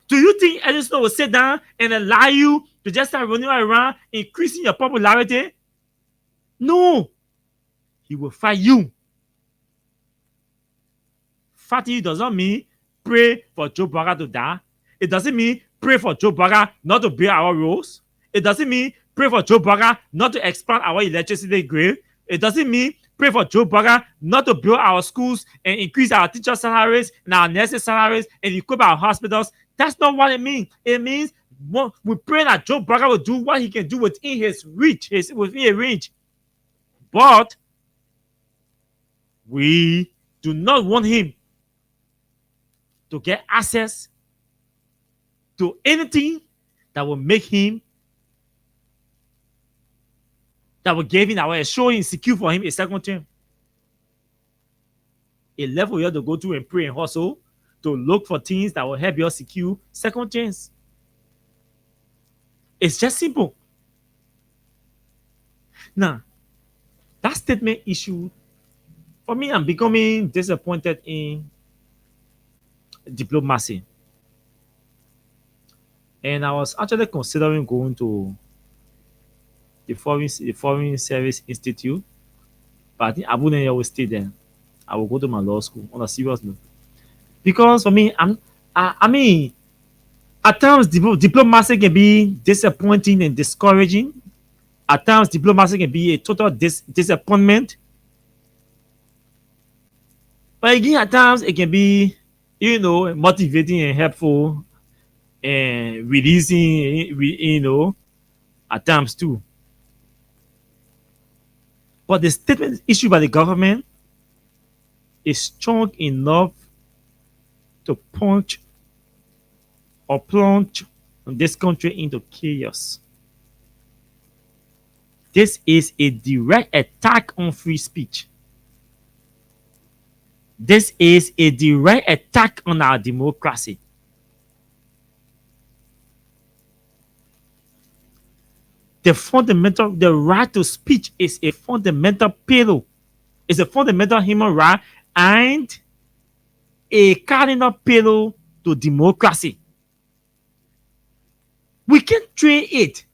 Do you think Edwin Snow will sit down and allow you to just start running around, increasing your popularity? No. He will fight you. Fighting you does not mean pray for Joe Burger to die. It doesn't mean pray for Joe Burger not to build our roads. It doesn't mean pray for Joe Burger not to expand our electricity grid. It doesn't mean pray for Joe Burger not to build our schools and increase our teacher salaries and our nurses' salaries and equip our hospitals. That's not what it means. It means we pray that Joe Burger will do what he can do within his reach, within a range. But we do not want him to get access to anything that will make him, that will give him our assuring secure for him a second term. A level you have to go to and pray and hustle to look for things that will help you secure second chance. It's just simple. Now, that statement issue, for me, I'm becoming disappointed in diplomacy. And I was actually considering going to the Foreign Service Institute, but I think I wouldn't always stay there. I will go to my law school on a serious note. Because for me, I mean, at times diplomacy can be disappointing and discouraging. At times, diplomacy can be a total disappointment. But again, at times it can be, motivating and helpful and releasing, at times too. But the statement issued by the government is strong enough to plunge this country into chaos. This is a direct attack on free speech. This is a direct attack on our democracy. The right to speech is a fundamental pillar. It's a fundamental human right and a cardinal pillar to democracy. We can't trade it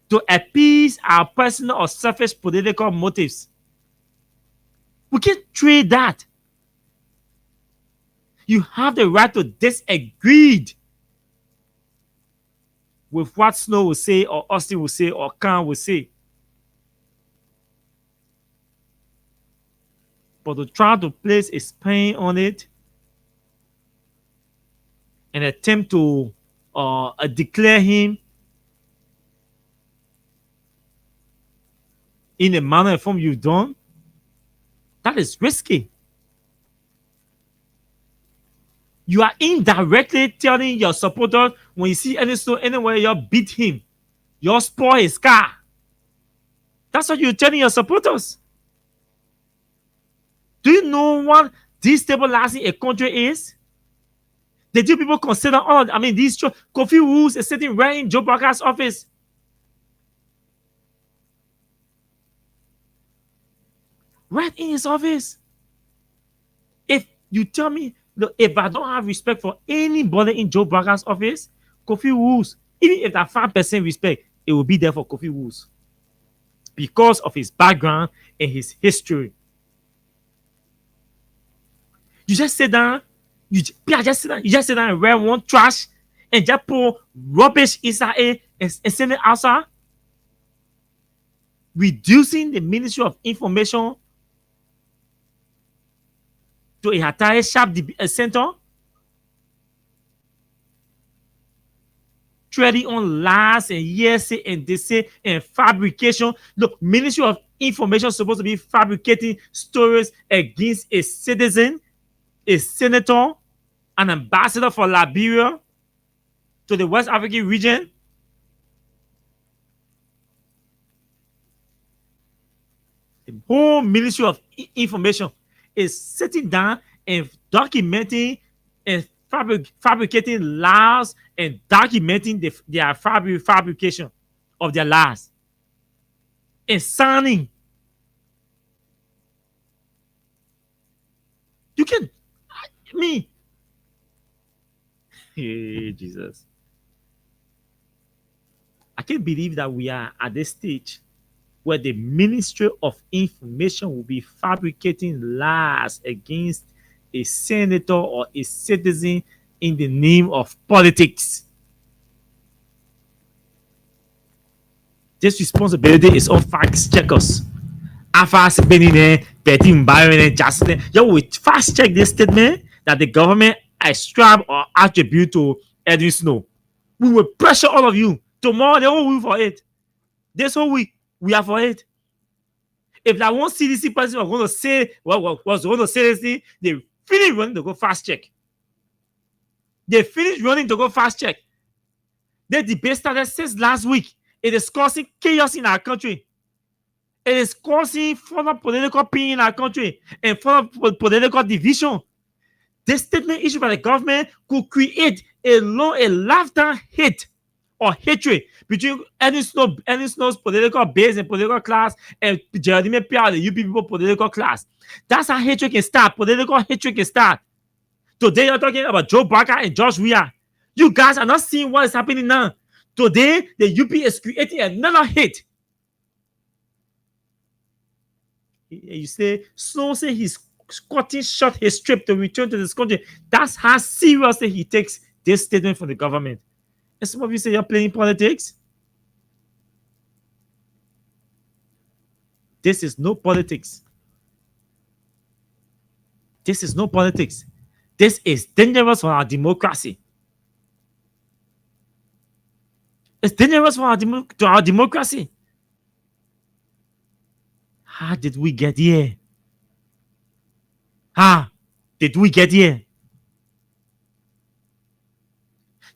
to appease our personal or selfish political motives. We can't trade that. You have the right to disagree with what Snow will say, or Austin will say, or Khan will say. But to try to place a spin on it and attempt to declare him in the manner and form you've done, that is risky. You are indirectly telling your supporters, when you see any Snow anywhere, you beat him, you spoil his car. That's what you're telling your supporters. Do you know what destabilizing a country is? Did you people consider these Kofi Rules is sitting right in Joe Burger's office? Right in his office. If you tell me, look, if I don't have respect for anybody in Joe Burger's office, Kofi Rules, even if that 5% respect, it will be there for Kofi Rules because of his background and his history. You just sit down. You just sit down and wear one trash and just pour rubbish inside it and send it outside. Reducing the Ministry of Information to a entire sharp center. Treading on lies and hearsay and they say and fabrication. Look, Ministry of Information is supposed to be fabricating stories against a citizen, a senator, an ambassador for Liberia to the West African region. The whole Ministry of Information is sitting down and documenting and fabricating lies and documenting their fabrication of their lies and signing. You can, me. Hey, Jesus. I can't believe that we are at this stage where the Ministry of Information will be fabricating lies against a senator or a citizen in the name of politics. This responsibility is on fact checkers. Afas Benine, Betty Mbayon, Justin. You will fast check this statement that the government ascribe or attribute to Edwin Snow. We will pressure all of you. Tomorrow, they won't wait for it. This whole week, we are for it. If that one CDC person was going to say was going to say this thing, they finish running to go fast check. They finish running to go fast check. The debate started since last week. It is causing chaos in our country. It is causing further political pain in our country and further political division. This statement issued by the government could create a lifetime hate or hatred between any Snow's political base and political class and Jeremy Pierre, the UP people political class. That's how hatred can start. Political hatred can start. Today you're talking about Joe Barker and George Weah. You guys are not seeing what is happening now. Today the UP is creating another hate. You say Snow say he's cutting short his trip to return to this country. That's how seriously he takes this statement from the government. And some of you say you're playing politics. This is no politics. This is no politics. This is dangerous for our democracy. It's dangerous for our democracy. How did we get here? How did we get here?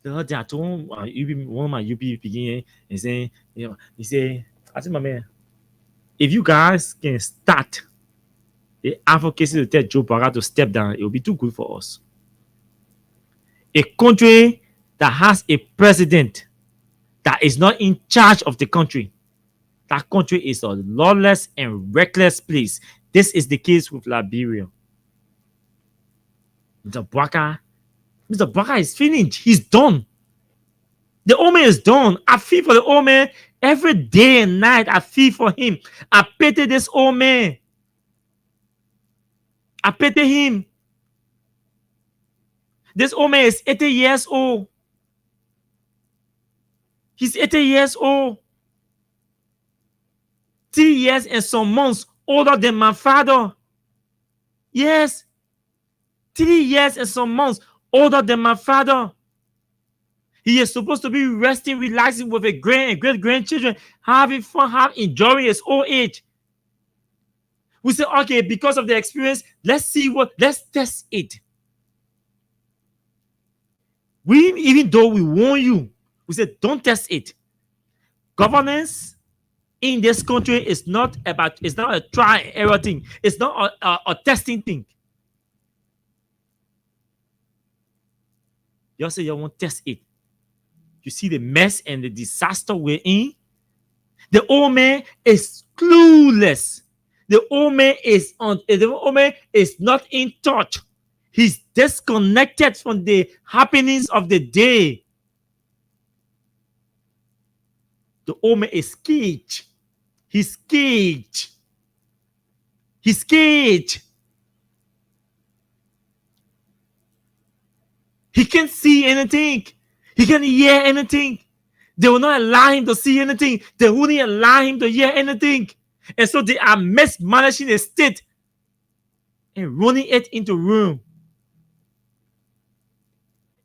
The other day I told one of my UP beginning and saying, he said, I said, my man, if you guys can start the advocacy to tell Joe Barra to step down, it will be too good for us. A country that has a president that is not in charge of the country, that country is a lawless and reckless place. This is the case with Liberia. Mr. Barker is finished. He's done. The old man is done. I feel for the old man every day and night. I feel for him. I pity this old man. I pity him. This old man is 80 years old. He's 80 years old. 3 years and some months older than my father. Yes. 3 years and some months older than my father. He is supposed to be resting, relaxing with a great-grandchildren, having fun, enjoying his old age. We say, okay, because of the experience, let's test it. Even though we warn you, we say, don't test it. Governance in this country is not a try and error thing. It's not a testing thing. You say you won't test it. You see the mess and the disaster we're in. The old man is clueless. The old man is not in touch. He's disconnected from the happenings of the day. The old man is caged. He's caged. He's caged. He can't see anything. He can't hear anything. They will not allow him to see anything. They wouldn't allow him to hear anything. And so they are mismanaging the state and running it into ruin.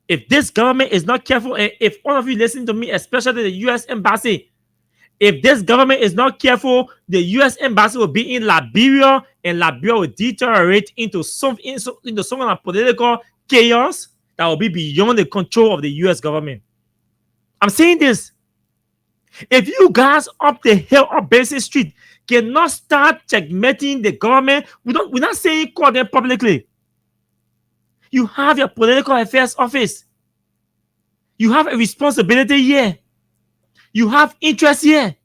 If this government is not careful, and if all of you listen to me, especially the U.S. Embassy, if this government is not careful, the U.S. Embassy will be in Liberia, and Liberia will deteriorate into some kind of political chaos that will be beyond the control of the U.S. government. I'm saying this. If you guys up the hill or Basin Street cannot start checkmating the government, we're not saying call them publicly. You have your political affairs office. You have a responsibility here. You have interest here.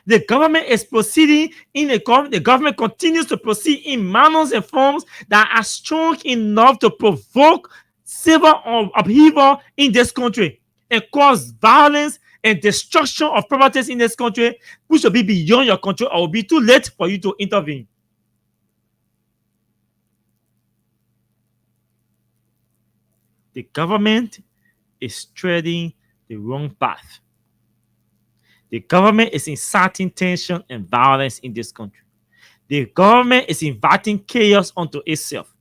The government is proceeding the government continues to proceed in manners and forms that are strong enough to provoke civil upheaval in this country and cause violence and destruction of properties in this country, which will be beyond your control or will be too late for you to intervene. The government is treading the wrong path. The government is inciting tension and violence in this country. The government is inviting chaos onto itself.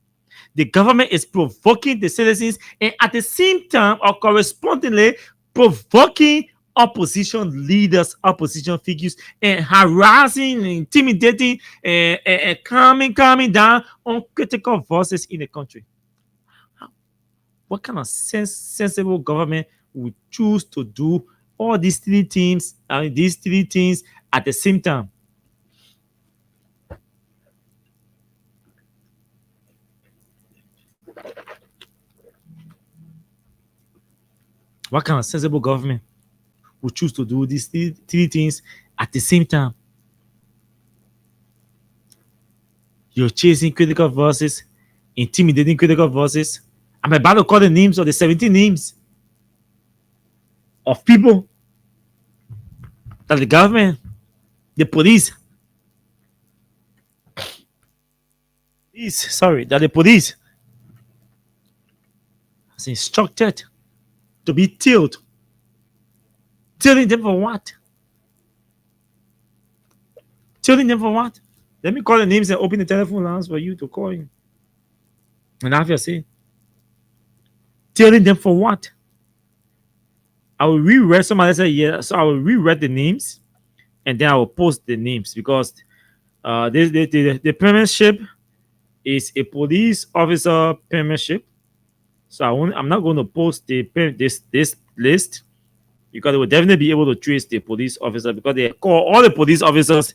The government is provoking the citizens and at the same time or correspondingly provoking opposition leaders, opposition figures, and harassing and intimidating and calming down on critical voices in the country. What kind of sensible government would choose to do all these three things at the same time? What kind of sensible government would choose to do these three things at the same time? You're chasing critical voices, intimidating critical voices. I'm about to call the names of the 17 names of people that the government, the police, that the police has instructed to be tilled. Tilling them for what? Tilling them for what? Let me call the names and open the telephone lines for you to call in. And have your say. Tilling them for what? I will reread somebody said yeah, so I will reread the names and then I will post the names because the premiership is a police officer premiership. So I'm not going to post this list because they will definitely be able to trace the police officer because they call all the police officers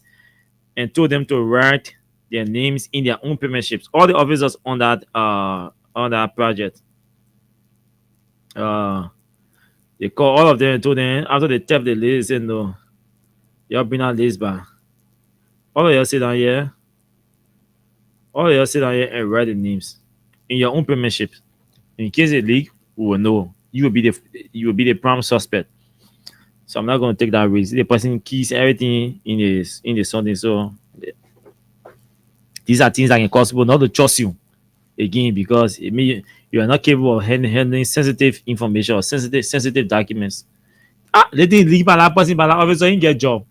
and told them to write their names in their own premierships. All the officers on that project. They call all of them and told them after they tap the list and y'all bring that list back. All of y'all sit down here. All of y'all sit down here and write the names in your own premierships. In case they leak, we will know. You will be the prime suspect. So I'm not going to take that risk. The person keys everything in the something. So these are things that can cause people not to trust you again because it means you are not capable of handling sensitive information or sensitive documents. They didn't leave by that person, but that officer didn't get a job.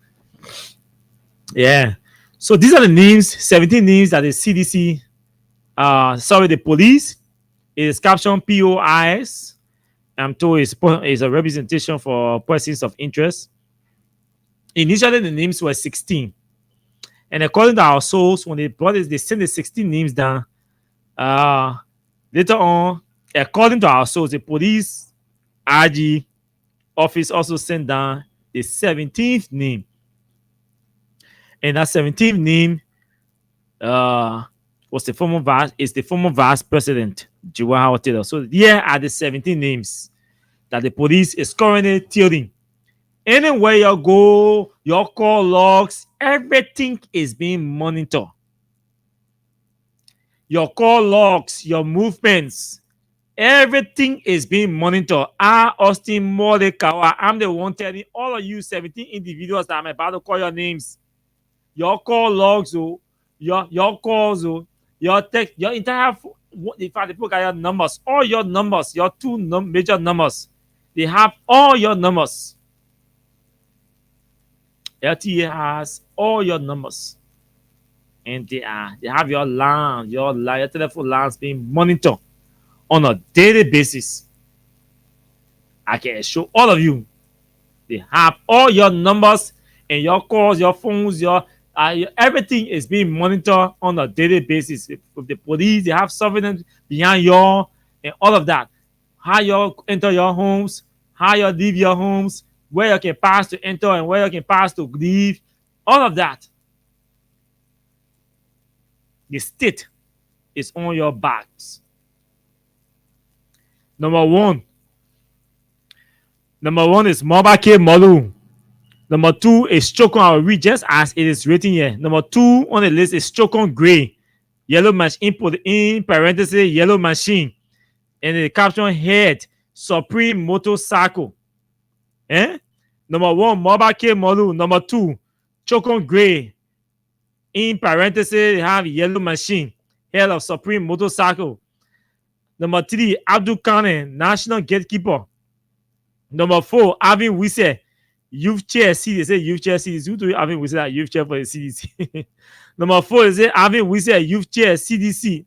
Yeah. So these are the names, 17 names that the CDC, the police is captioned POIS. I'm told it's a representation for persons of interest. Initially, the names were 16. And according to our source, when they sent the 16 names down, later on, according to our source, the police RG office also sent down the 17th name. And that 17th name was the former vice president, Jiwa Taylor. So here are the 17 names that the police is currently tilting. Anywhere you go, your call logs, everything is being monitored. Your call logs, your movements, everything is being monitored. Austin KAWAH, I'm the one telling all of you 17 individuals that I'm about to call your names. Your call logs, your calls, your text, your entire in fact, they look at your numbers, all your numbers, your two major numbers. They have all your numbers. LTA has all your numbers. And they have your line, your telephone lines being monitored on a daily basis. I can show all of you. They have all your numbers and your calls, your phones, your everything is being monitored on a daily basis. With the police, they have surveillance behind you and all of that. How you enter your homes, how you leave your homes, where you can pass to enter and where you can pass to leave, all of that. The state is on your backs. Number one is Mobake Molu. Number 2 is Chocon. I will read just as it is written here. Number 2 on the list is Chocon Gray. Yellow machine, in parentheses, yellow machine. And the caption head, Supreme Motorcycle. Number 1, Mobake Molu. Number 2, Chocon Gray. In parentheses, they have yellow machine. Head of Supreme Motorcycle. Number 3, Abdul Kane, National Gatekeeper. Number 4, Avin Wise, Youth Chair CDC. Say Youth Chair CDC. Who do you Avin Wise that Youth Chair for the CDC? Number 4 is Avin Wise, Youth Chair CDC.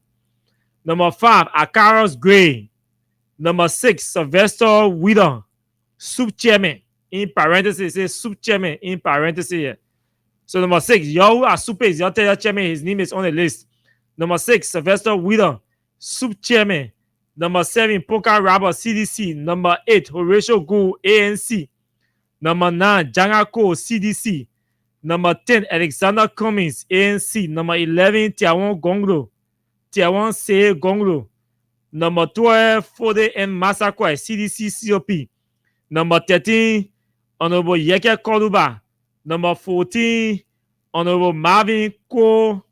Number 5, Akaros Gray. Number 6, Sylvester Whedon, Soup Chairman. In parentheses, it says Soup Chairman. In parentheses here. So number 6, y'all who are super is your chairman. His name is on the list. Number 6, Sylvester Whedon, Soup Chairman. Number 7, Poker Rabber CDC. Number 8, Horatio Gould ANC. Number 9, Jangako CDC. Number 10, Alexander Cummings ANC. Number 11, Tiawan Gonglo. Tiawan Se Gonglo. Number 12, Fode and Masakwa CDC COP. Number 13, Honorable Yeke Koluba. Number 14, Honorable Marvin Ko.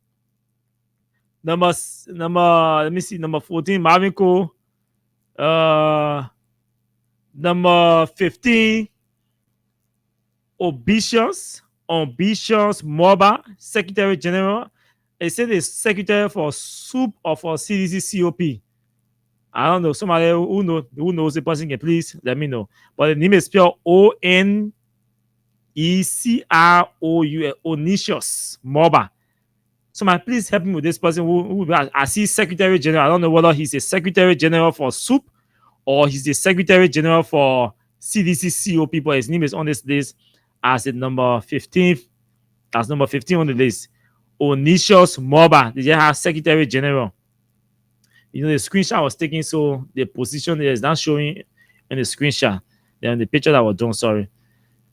Number 14, Marvin Ko. Number 15, Ambitious Moba, Secretary General. It said it's Secretary for SOUP or for CDC COP. I don't know. Somebody who knows the person can please let me know. But the name is spelled ONECROU, Onicious Moba. Somebody please help me with this person who I see Secretary General. I don't know whether he's a Secretary General for SOUP or he's the Secretary General for CDC COP, but his name is on this list as the number 15th. That's number 15 on the list. Onicious Moba. They just have Secretary General. You know, the screenshot was taken, so the position is not showing in the screenshot. Then the picture that was done, sorry.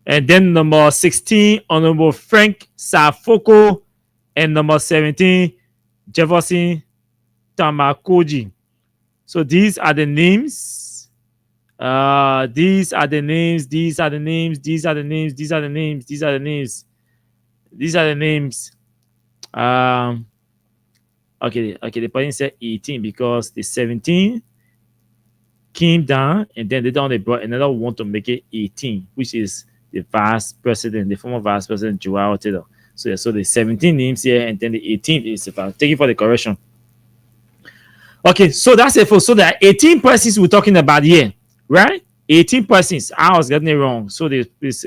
And then number 16, Honorable Frank Safoko. And number 17, Jefferson Tamakoji. So these are the names. These are the names. Okay, the person said 18 because the 17 came down and then they brought another one to make it 18, which is the vice president, the former vice president, Joao Taylor. So the 17 names here and then the 18 is the vice. Thank you for the correction. Okay, so that's it. So there are 18 persons we're talking about here, right? 18 persons. I was getting it wrong. So it's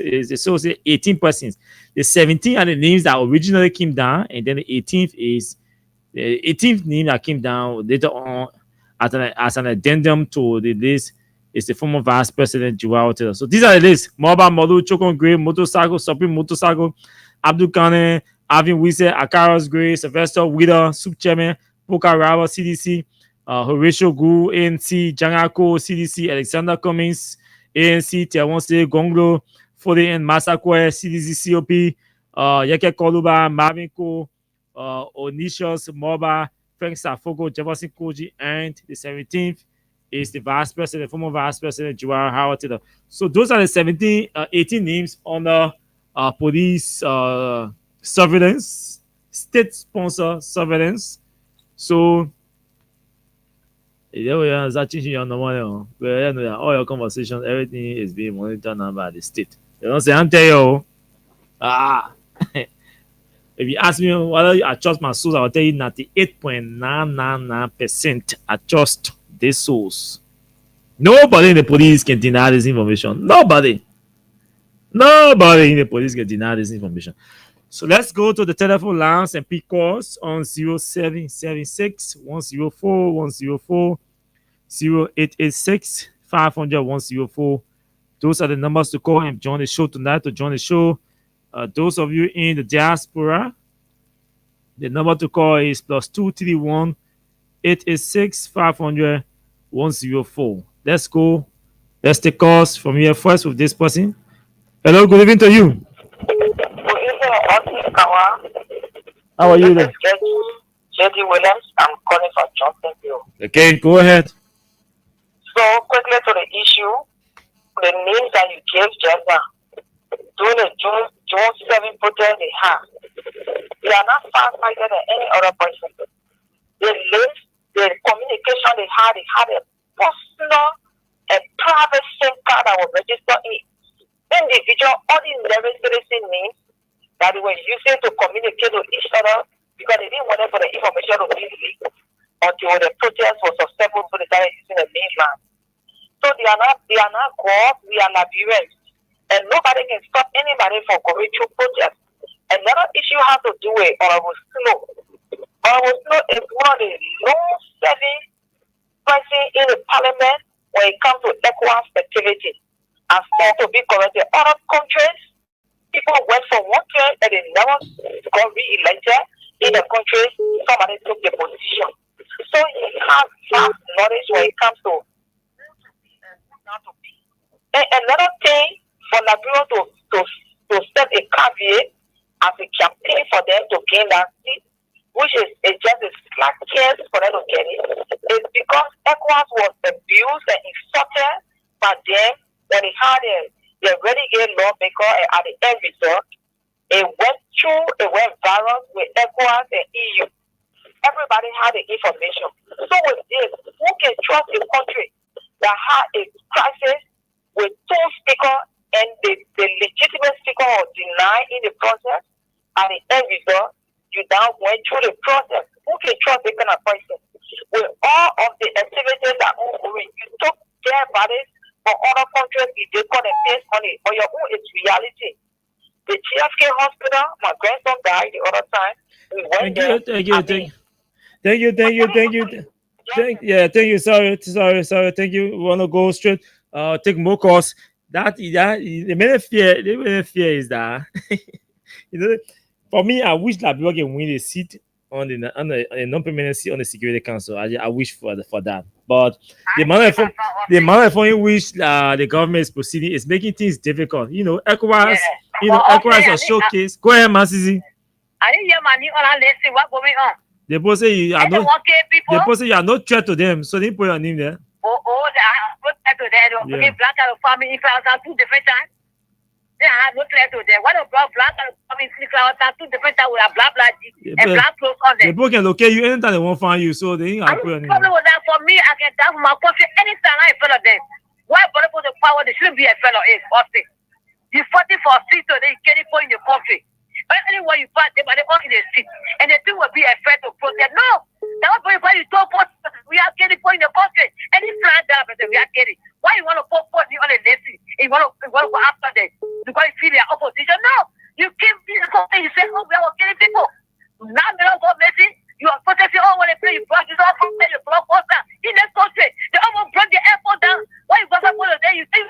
18 persons. The 17 are the names that originally came down, and then the 18th is the 18th name that came down later on as an addendum to the list is the former vice president Joao Taylor. So these are the lists: Moba Molu, Chocon Gray, Motorcycle, Supreme Motorcycle, Abdul Kane, Avin Wise, Akaros Gray, Sylvester Whedon, Soup Chairman, Poka Rawa, CDC, Horatio Gould, ANC, Jangako, CDC, Alexander Cummings, ANC, Tiawanse, Gonglo, Fode and Masakwe, CDC, COP, Yeke Koluba, Marvin Ko, Onicious Moba, Frank Safoko, Jefferson Koji, and the 17th is the vice president, former vice president, Joao Howard Taylor. So those are the 18 names on the police surveillance, state-sponsored surveillance. So yeah, we are changing your normal. All your conversations, everything is being monitored now by the state. You don't say, I'm telling you. If you ask me whether I trust my source, I'll tell you 98.999% I trust this source. Nobody in the police can deny this information. Nobody in the police can deny this information. So let's go to the telephone lines and pick calls on 0776 104 104 0886 500 104. Those are the numbers to call and join the show tonight. To join the show, those of you in the diaspora, the number to call is +231 886 500 104. Let's go. Let's take calls from here first with this person. Hello, good evening to you. Good evening, Auntie Kawa. How are you there? J.D. Williams. I'm calling from Johnsonville. Okay, go ahead. So, quickly to the issue, the names that you gave just now, during the June 7 protest they have, they are not far fighter than any other person. They live, the communication they had a personal and private SIM card that was registered in individual, ordinary citizen names that they were using to communicate with each other because they didn't want for the information to be leaked until the protest was successful, so they started using the mainland. So they are not gods, we are Liberians. And nobody can stop anybody from going through protests. Another issue has to do with Honorable Snow. Honorable Snow is one of the long-serving person in the parliament when it comes to ECOWAS activity. And still to be corrected, other countries, people went from one term and they never got re-elected. In the countries, somebody took the position. So he has vast knowledge when it comes to not to be. And another thing for Liberia to set a caveat as a campaign for them to gain that seat, which is just a slack chance for them to get it, is because ECOWAS was abused and insulted by them when they had the renegade lawmaker, and at the end result, it went viral with ECOWAS and EU. Everybody had the information. So with this, who can trust a country that had a crisis with two speakers and the legitimate speaker was denied in the process? At the end result, you now went through the process. Who can trust this kind of person? With all of the activities that ongoing, you took care about it for other countries, you did cut and paste on it. On your own, it's reality. The GFK hospital, my grandson died the other time. We went there. Thank you. Sorry. Thank you. We want to go straight. Take more calls. That the main fear is that you know, for me, I wish that people can win a seat on the non-permanent seat on the Security Council. I wish for that. But the amount of fun in which the government is proceeding is making things difficult. ECOWAS, ECOWAS a showcase. Go ahead, Masisi. I didn't hear my new listen. What going on? They both say you are no threat to them, so they put your name there. They are no threat to them. Okay, black and family in class are two different times. They are no threat to them. What about black and family in class are two different times with a black and black clothes on them. They both can locate you anytime they won't find you, so they ain't put your name. Problem with that for me, I can die for my country anytime I follow them. Why bother for the power? They shouldn't be a fellow. You're fighting for a seat, so they get it for in the country. Anywhere you fight them, but they all in the street. And they think will be a threat to protest. No! That's why you told us we are getting point in the country. Any flag that we are getting. Why you want to put forth on the nation? You want to go after them? Because you feel their opposition? No! You keep something, you say, oh, we are getting people. Now they don't go messy. You are protecting all when they play you practice all from the blockbuster in this country. They almost brought the airport down. Why you got up on the day you think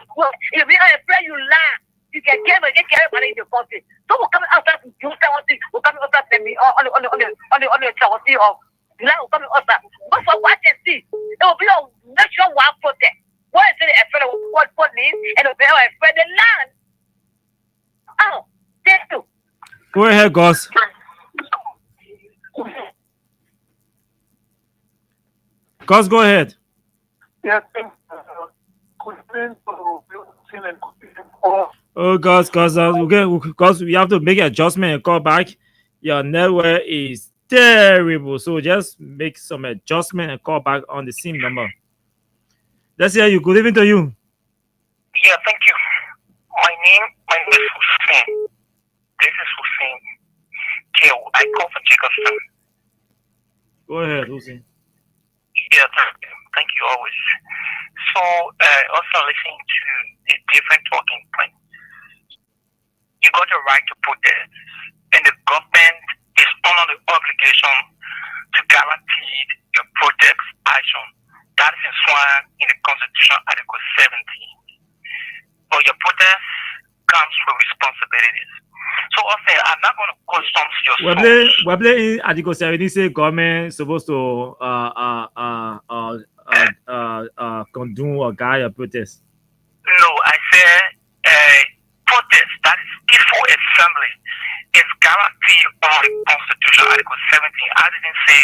if you are afraid you lie. You can get everybody in the country. So we're coming outside to do something. We're coming outside to me on the charity of the land. We're coming outside. But for what I see, it will be a nationwide protest. What is it? A fellow what needs and it will be a friend the land. Oh, thank you. Go ahead, Gus. Gus, go ahead. Yeah, Oh, Gus, we have to make an adjustment and call back. Your network is terrible, so just make some adjustment and call back on the same number. Let's hear you. Good evening to you. Yeah, thank you. My name is Hussein. This is Hussein. killed. I call for Jacobson. Go ahead, Hussein. Yeah, thank you always. So, also listening to a different talking point. You got the right to protest, and the government is under the obligation to guarantee your protest action. That is enshrined in the Constitution, Article 17. But your protest comes with responsibilities. So often, I'm not going to question your We're in Article 17 say government supposed to condone or guide a protest. No, I said protest that is peaceful assembly is guaranteed on the Constitution, Article 17. I didn't say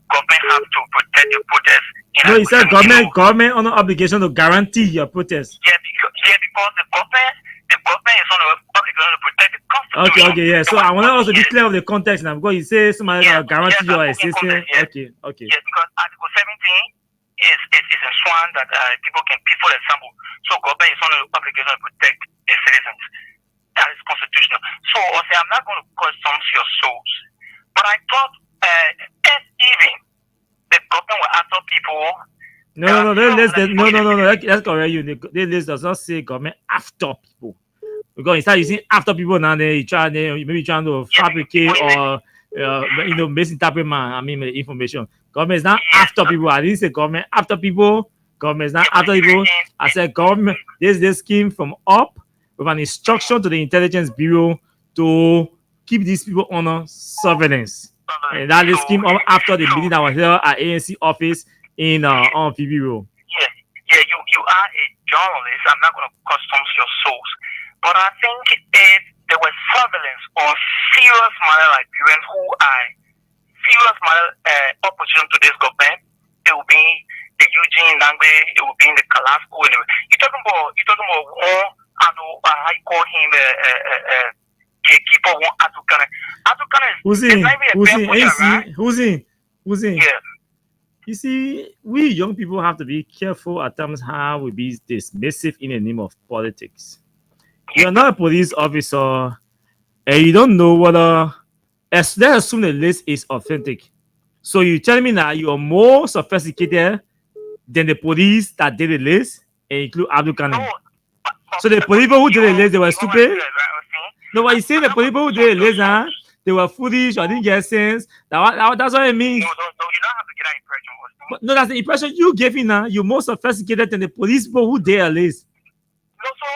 government have to protect your protest. No, you said government on an obligation to guarantee your protest. Yeah, because the government is on an obligation to protect the Constitution. Okay, yeah. So I want to also be clear of the context now, because you say somebody guarantee your existence. Okay. Yes, because Article 17 is enshrined that people can peaceful assemble. So government is on an obligation to protect the citizens. That is constitutional. So also, I'm not going to question your souls, but I thought if even the government will answer people. That's correct. The list does not say government after people, because instead using after people now, they trying to fabricate or misinterpret information. Government is not after people. I didn't say government after people. Government is not after people. I said government. This scheme from up with an instruction to the Intelligence Bureau to keep these people under surveillance. And that is scheme after the meeting that was held at ANC office in on PB Road. Yeah, you are a journalist. I'm not going to question your source, but I think if there was surveillance or serious matter like Liberians who are serious matter opposition to this government, it will be the Eugene Nangbe, it will be in the Kalasco. You're talking about one. I know how you call him gatekeeper. One Who's in? Yeah. You see, we young people have to be careful at times how we be dismissive in the name of politics. You're not a police officer, and you don't know whether. Let's assume the list is authentic. So you tell me now you are more sophisticated than the police that did the list, and include Abdul Kanem. So the people who did the list, they were stupid. No, what you say, the people who did the list, they were foolish or didn't get sense. That's what it means. No, you don't have to get that impression. But no, that's the impression you gave me now. You're more sophisticated than the police people who did the list. No, so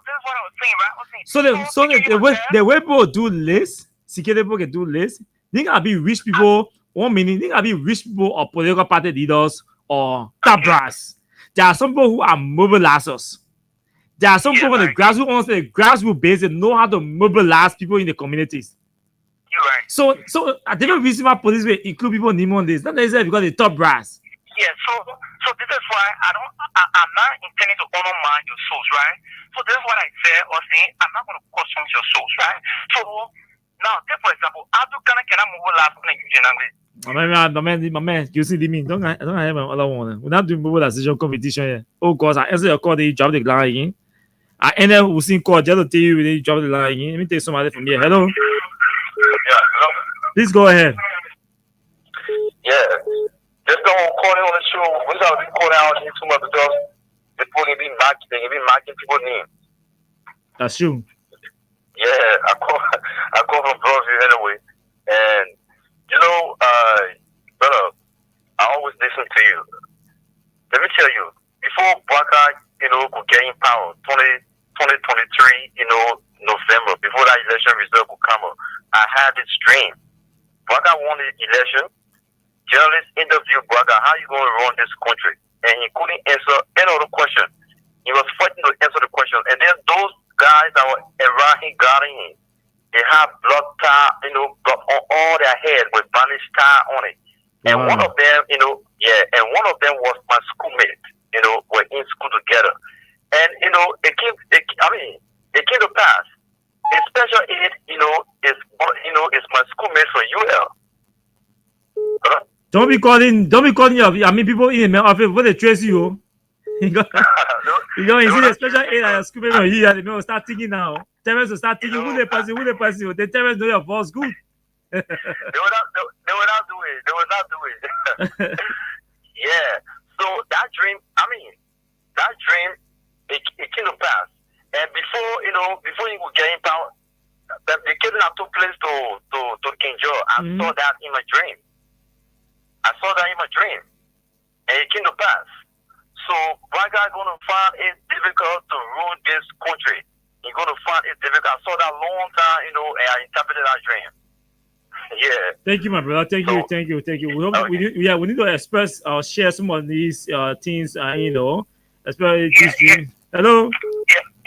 this is what I was saying, right? The way people do lists, security people can do lists. They gotta be rich people. 1 minute, they gotta be rich people or political party leaders or tabras. There are some people who are mobilizers. There are some people on the grassroots base that know how to mobilize people in the communities. You're right. So a different reason why police will include people in on this. Not necessarily because they top brass. Yeah, so this is why I'm not intending to undermine your source, right? So this is what I said, or saying I'm not going to question your source, right? So now, take for example, Abdul Kanem cannot mobilize on the Eugene. My man, you see me. Don't I have another one. We're not doing mobilization competition here. Oh God, I answer your call, they drop the line again. I end up using call just to tell you they drop the line again. Let me take somebody from here. Hello. Yeah, hello. Please go ahead. Yeah. Just don't call in on the show. We got to call out here too much because people can be marking people's names. That's true. Yeah, I call from Bronzeville anyway. And brother, I always listen to you. Let me tell you, before Bwaka, could get in power, 2023, November, before that election result could come up, I had this dream. Bwaka won the election. Journalists interviewed Bwaka, how you going to run this country? And he couldn't answer any other question. He was fighting to answer the question. And then those guys that were around him, guarding him, they have blood tie, blood on all their head with bandage tie on it. And one of them, and one of them was my schoolmate. We're in school together. And, it came to pass. A special aid, is my schoolmate from UL. Don't be calling people in the office when they trace you. You see the special aid at your schoolmate from here, they will start thinking now. Terrorists will start thinking who they passing. The terrorists know your voice good. They will not do it. They will not do it. Yeah. So that dream, it came to pass. And before you could get in power, the kidnap took place to King Joe. I saw that in my dream. And it came to pass. So black guy gonna find it difficult to rule this country. You're gonna find it difficult. I saw that long time, and I interpreted that dream. Yeah. Thank you, my brother. Thank you. We hope we need to express or share some of these things, especially this dream. Hello.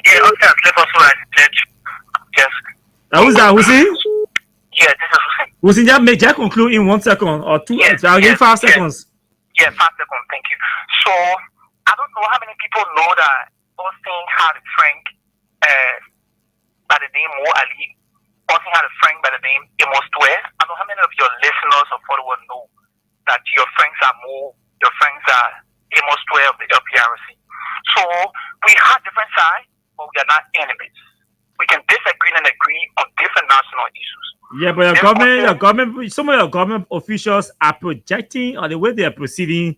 Yeah, okay. Let us know. Yes. Who's that? Who's he? Yeah, this is Hussein. Hussein, just conclude in 1 second or 2. I'll give 5 seconds. Yeah, 5 seconds. Thank you. So I don't know how many people know that Austin had a friend by the name Mo Ali. Austin had a friend by the name Amos Twe. I don't know how many of your listeners or followers know that your friends are Mo, your friends are Amos Twe of the LPRC. So we have different sides, but we are not enemies. We can disagree and agree on different national issues. Yeah, but some of your government officials are projecting, or the way they are proceeding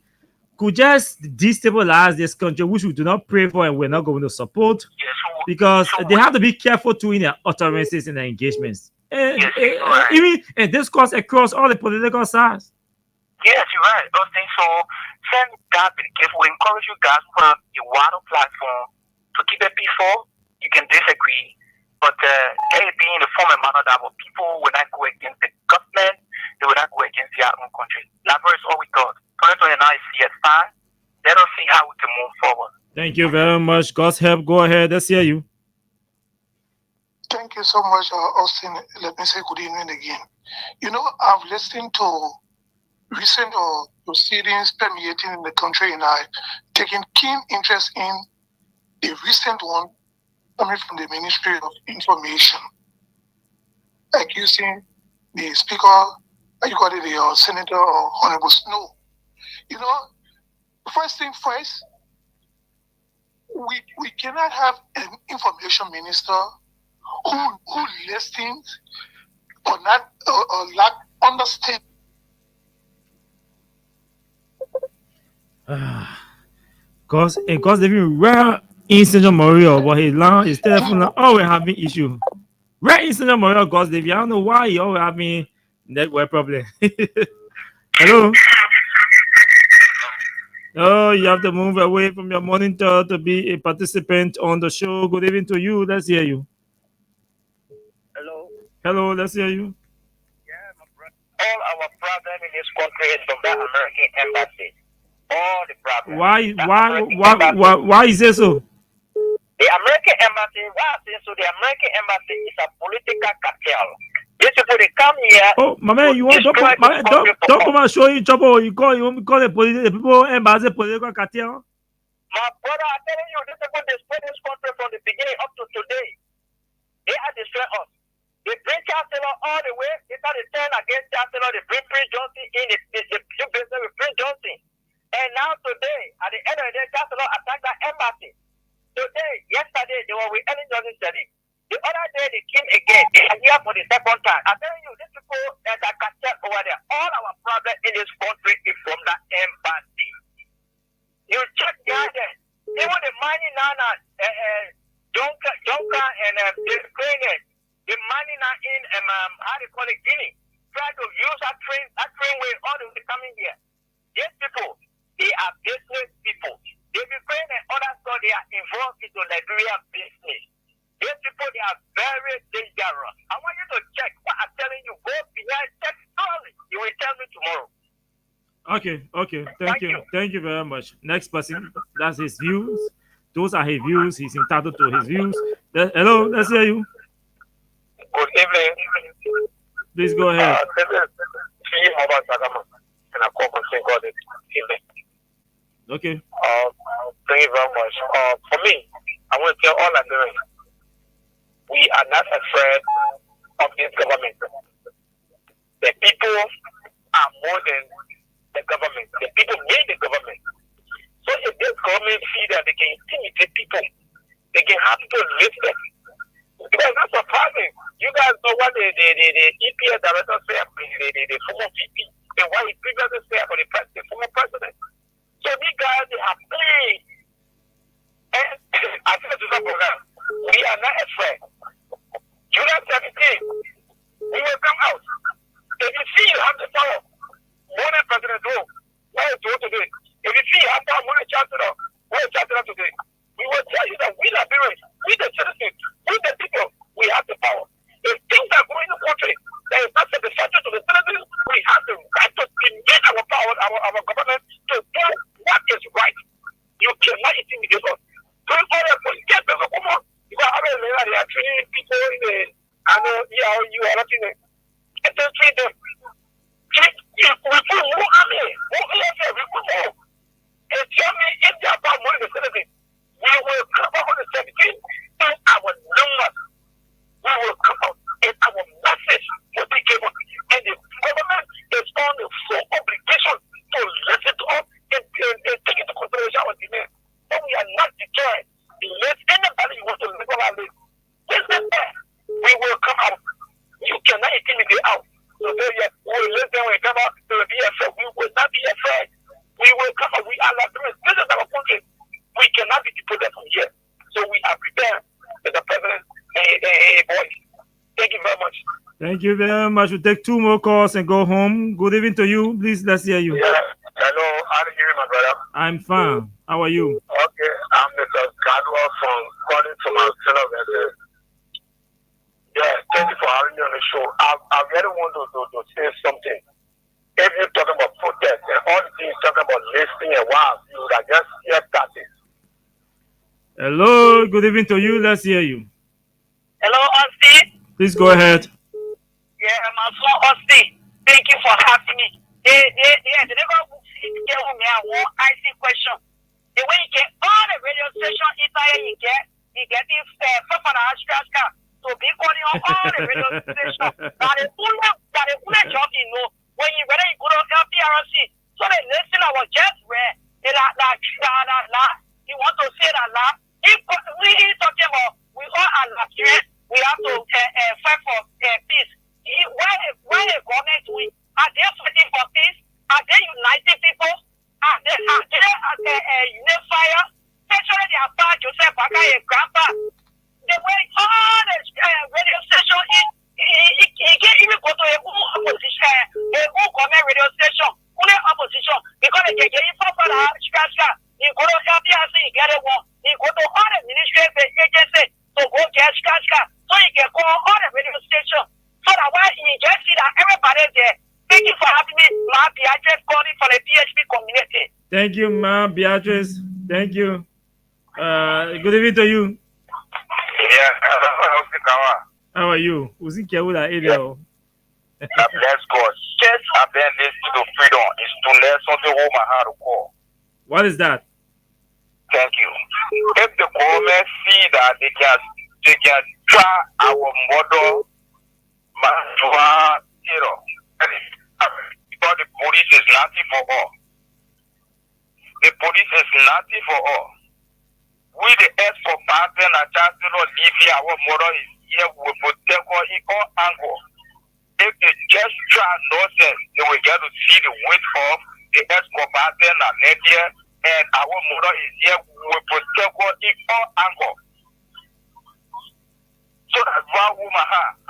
could just destabilize this country, which we do not pray for and we're not going to support, because they have to be careful too in their utterances and their engagements. Even and discourse across all the political sides. Yes, you're right. Okay, so send God be careful. We encourage you guys to have a wider platform to keep it peaceful. You can disagree, but let it be in the form and manner that people will not go against the government, they will not go against their own country. That is all we got. 2029 is yet fine. Let us see how we can move forward. Thank you very much. God's help. Go ahead. Let's hear you. Thank you so much, Austin. Let me say good evening again. I've listened to recent proceedings permeating in the country, and I've taken keen interest in the recent one coming from the Ministry of Information, accusing the Speaker, the Senator or Honorable Snow. First thing first, we cannot have an information minister who listens or not or lack understanding. Because they've been rare in Central Maria, but his line, his telephone, always having issue. Rare in Central Maria, because I don't know why he always having network problem. Hello. Oh, you have to move away from your monitor to be a participant on the show. Good evening to you. Let's hear you. Hello, let's hear you. All our problem in this country is from that American embassy. All the problems. Why is it so? The American embassy, the American embassy is a political cartel. These people, they come here. Oh, my man, you want don't come and show you trouble. You call the people embassy political cartel. My brother, I'm telling you, these people they spread this country from the beginning up to today. They are destroying us. They bring Chancellor all the way. They start to turn against Chancellor. They bring Prince Johnson in. They do business with Prince Johnson. And now today, at the end of the day, Chancellor attacked that embassy. Yesterday, they were with Ellen Johnson Selig. The other day, they came again. They are here for the second time. I'm telling you, these people that are cartel over there, all our problem in this country is from that embassy. You check the other. Even the money now, Jonka and the Ukrainian, the money now in, how they call it, Guinea, try to use that train way all the way coming here. These people, they are business people. The Ukraine and other stuff, they are involved into Nigeria business. These people, they are very dangerous. I want you to check what I'm telling you. Go behind, check thoroughly. You will tell me tomorrow. Okay. Thank you very much. Next person, that's his views. Those are his views. He's entitled to his views. Hello, let's hear you. Good evening. Please go ahead. Okay. Thank you very much. For me, I want to tell all Nigerians, we are not afraid of this government. The people are more than the government. The people made the government. So if this government see that they can intimidate people, they can have people live them. Because the EPS director say the former VP, and what he previously said for the former president. So these guys, they are playing. And I said to some program, we are not afraid. July 17, we will come out. If you see you have the power, more than President Joe, what is doing today? If you see you have power, more than Chancellor, what is Chancellor today? We will tell you that we Liberians, we the citizens, we the people, we have the power. If things are going in the country that is not satisfactory to the citizens, we have the right to demand our power, our government to do what is right. You cannot intimidate us. Don't all the police get people come on. Because they are treating people in the you are not in the and they treat them. We put more army, more EFA, we put more. And tell me if they are about money in the citizens, we will come out on the 17th in our numbers. We will come out and our message will be given. And the government is on the full obligation to listen to us and take into consideration our demand. But we are not deterred. Let anybody who wants to live our life. Listen there. We will come out. You cannot intimidate out. So there we will listen when we come out to be afraid. We will not be afraid. We will come out. We are Liberians. This is our country. We cannot be deported from here. So we are prepared with the president boys. Thank you very much. Thank you very much. We'll take 2 more calls and go home. Good evening to you. Please, let's hear you. Yeah. Hello. How are you, my brother? I'm fine. How are you? Okay. I'm Mr. Kadwa from calling from our center. Yeah, thank you for having me on the show. I really want to say something. If you're talking about protest and all the things talking about listening and wow, you would have just hear that. Hello. Good evening to you. Let's hear you. Hello, Austin. Please go ahead. Yeah, my son Austin. Thank you for having me. They never get me one IC question. The way you get all the radio station entire you get this for the Ashkaska to be calling on all the radio station. That is only job you know when you whether you go to LPRC. So they listen I was just read you want to say that la. If we talking about we all are Nigerians, we have to fight for peace. Why the government are they fighting for peace? Are they uniting people? Are they unifier? Especially the Abba Joseph Baka and Grandpa. The way all the radio station he can't even go to a opposition, a government radio station, only opposition because they can get info for the Chicago. You go to LPRC, you get it one. You go to all the ministry agencies to go get Chicago. So you can call all the radio stations. So that way you just see that everybody there. Thank you for having me, Ma Beatrice, calling for the PHP community. Thank you, Ma Beatrice. Thank you. Good evening to you. Yeah, KAWAH. How are you? Who's in Kiaula area? Bless God. I've been listening to freedom. It's to let something hold my heart to call. What is that? Thank you. If the government see that they can try our mother, because the police is nothing for all. The police is nothing for all. We the ex for Baden and Chancellor Livia, our mother is here, we protect her in all angles. If they just try nonsense, they will get to see the weight of the ex for Baden and Lydia, and our mother is here, we will protect her in all angles. So that's why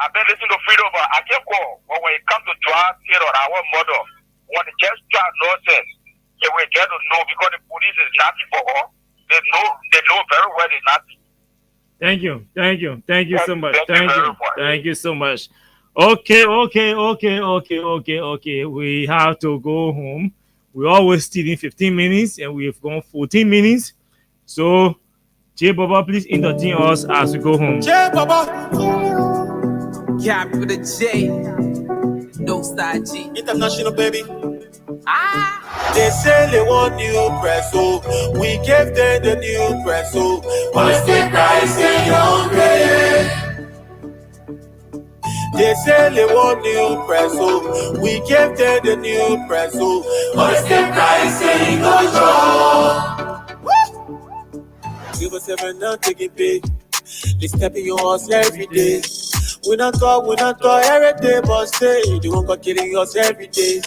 I've been listening to freedom, but I can't call. But when it comes to drug terror, our mother, when they just try nonsense, they will get to know because the police is nothing for all. They know very well it's nothing. Thank you so much. Thank you so much. Okay. We have to go home. We always stealing 15 minutes and we've gone 14 minutes. So J Baba, please entertain us as we go home. J Baba, Cap with a J, no side G, international baby. They say they want new press, so we gave them the new press, so Palestine Christ in your grave. They say they want new press, so we gave them the new press, so Palestine Christ in control. Give us 7 now, take it big. They step in your house every day. We don't talk every day, but stay. You won't go killing us every day.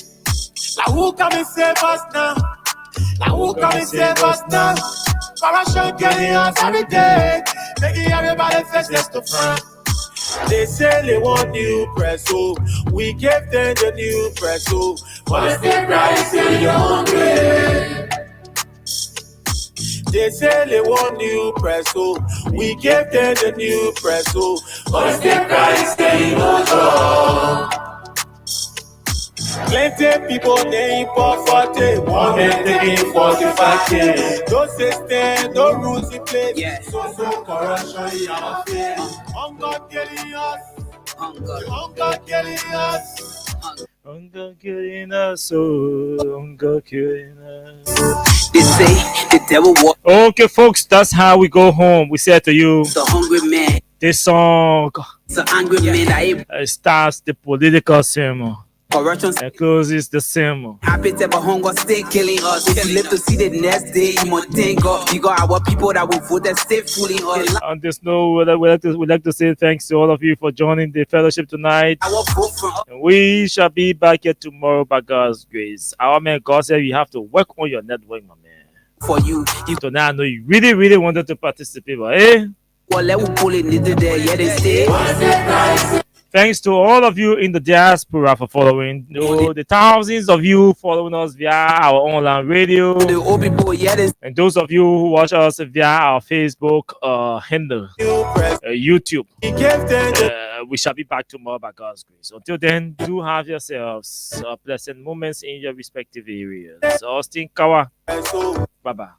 Now who come and save us now? Now who come and save us now? Corruption killing us every day, making everybody faceless to front. They say they want new press, so we gave them the new press, so but they cry, say you're hungry. They say they want new press, so we gave them the new press, so but they cry, say no job. Plenty people they import 40, one man taking 45K. Don't say stand, no rules in place. Yeah. So corruption in our face. Hunger killing us. Hunger killing us. Hunger killing us, oh, hunger killing us. They say the devil walk. Okay, folks, that's how we go home. We said to you, the hungry man. This song angry man starts the political sermon. Corruption and closes the sermon. Happy to have hunger stay killing us. If you live to see the next day, you must thank God. You got our people that will vote and stay fooling us. On this note, we'd like to say thanks to all of you for joining the fellowship tonight. And we shall be back here tomorrow by God's grace. Our man God said you have to work on your network, my man. For you. So now I know you really wanted to participate, but well, let me pull it into there. Yeah, they stay. Thanks to all of you in the diaspora for following. The thousands of you following us via our online radio. And those of you who watch us via our Facebook handle, YouTube. We shall be back tomorrow by God's grace. Until then, do have yourselves pleasant moments in your respective areas. Austin KAWAH. Bye-bye.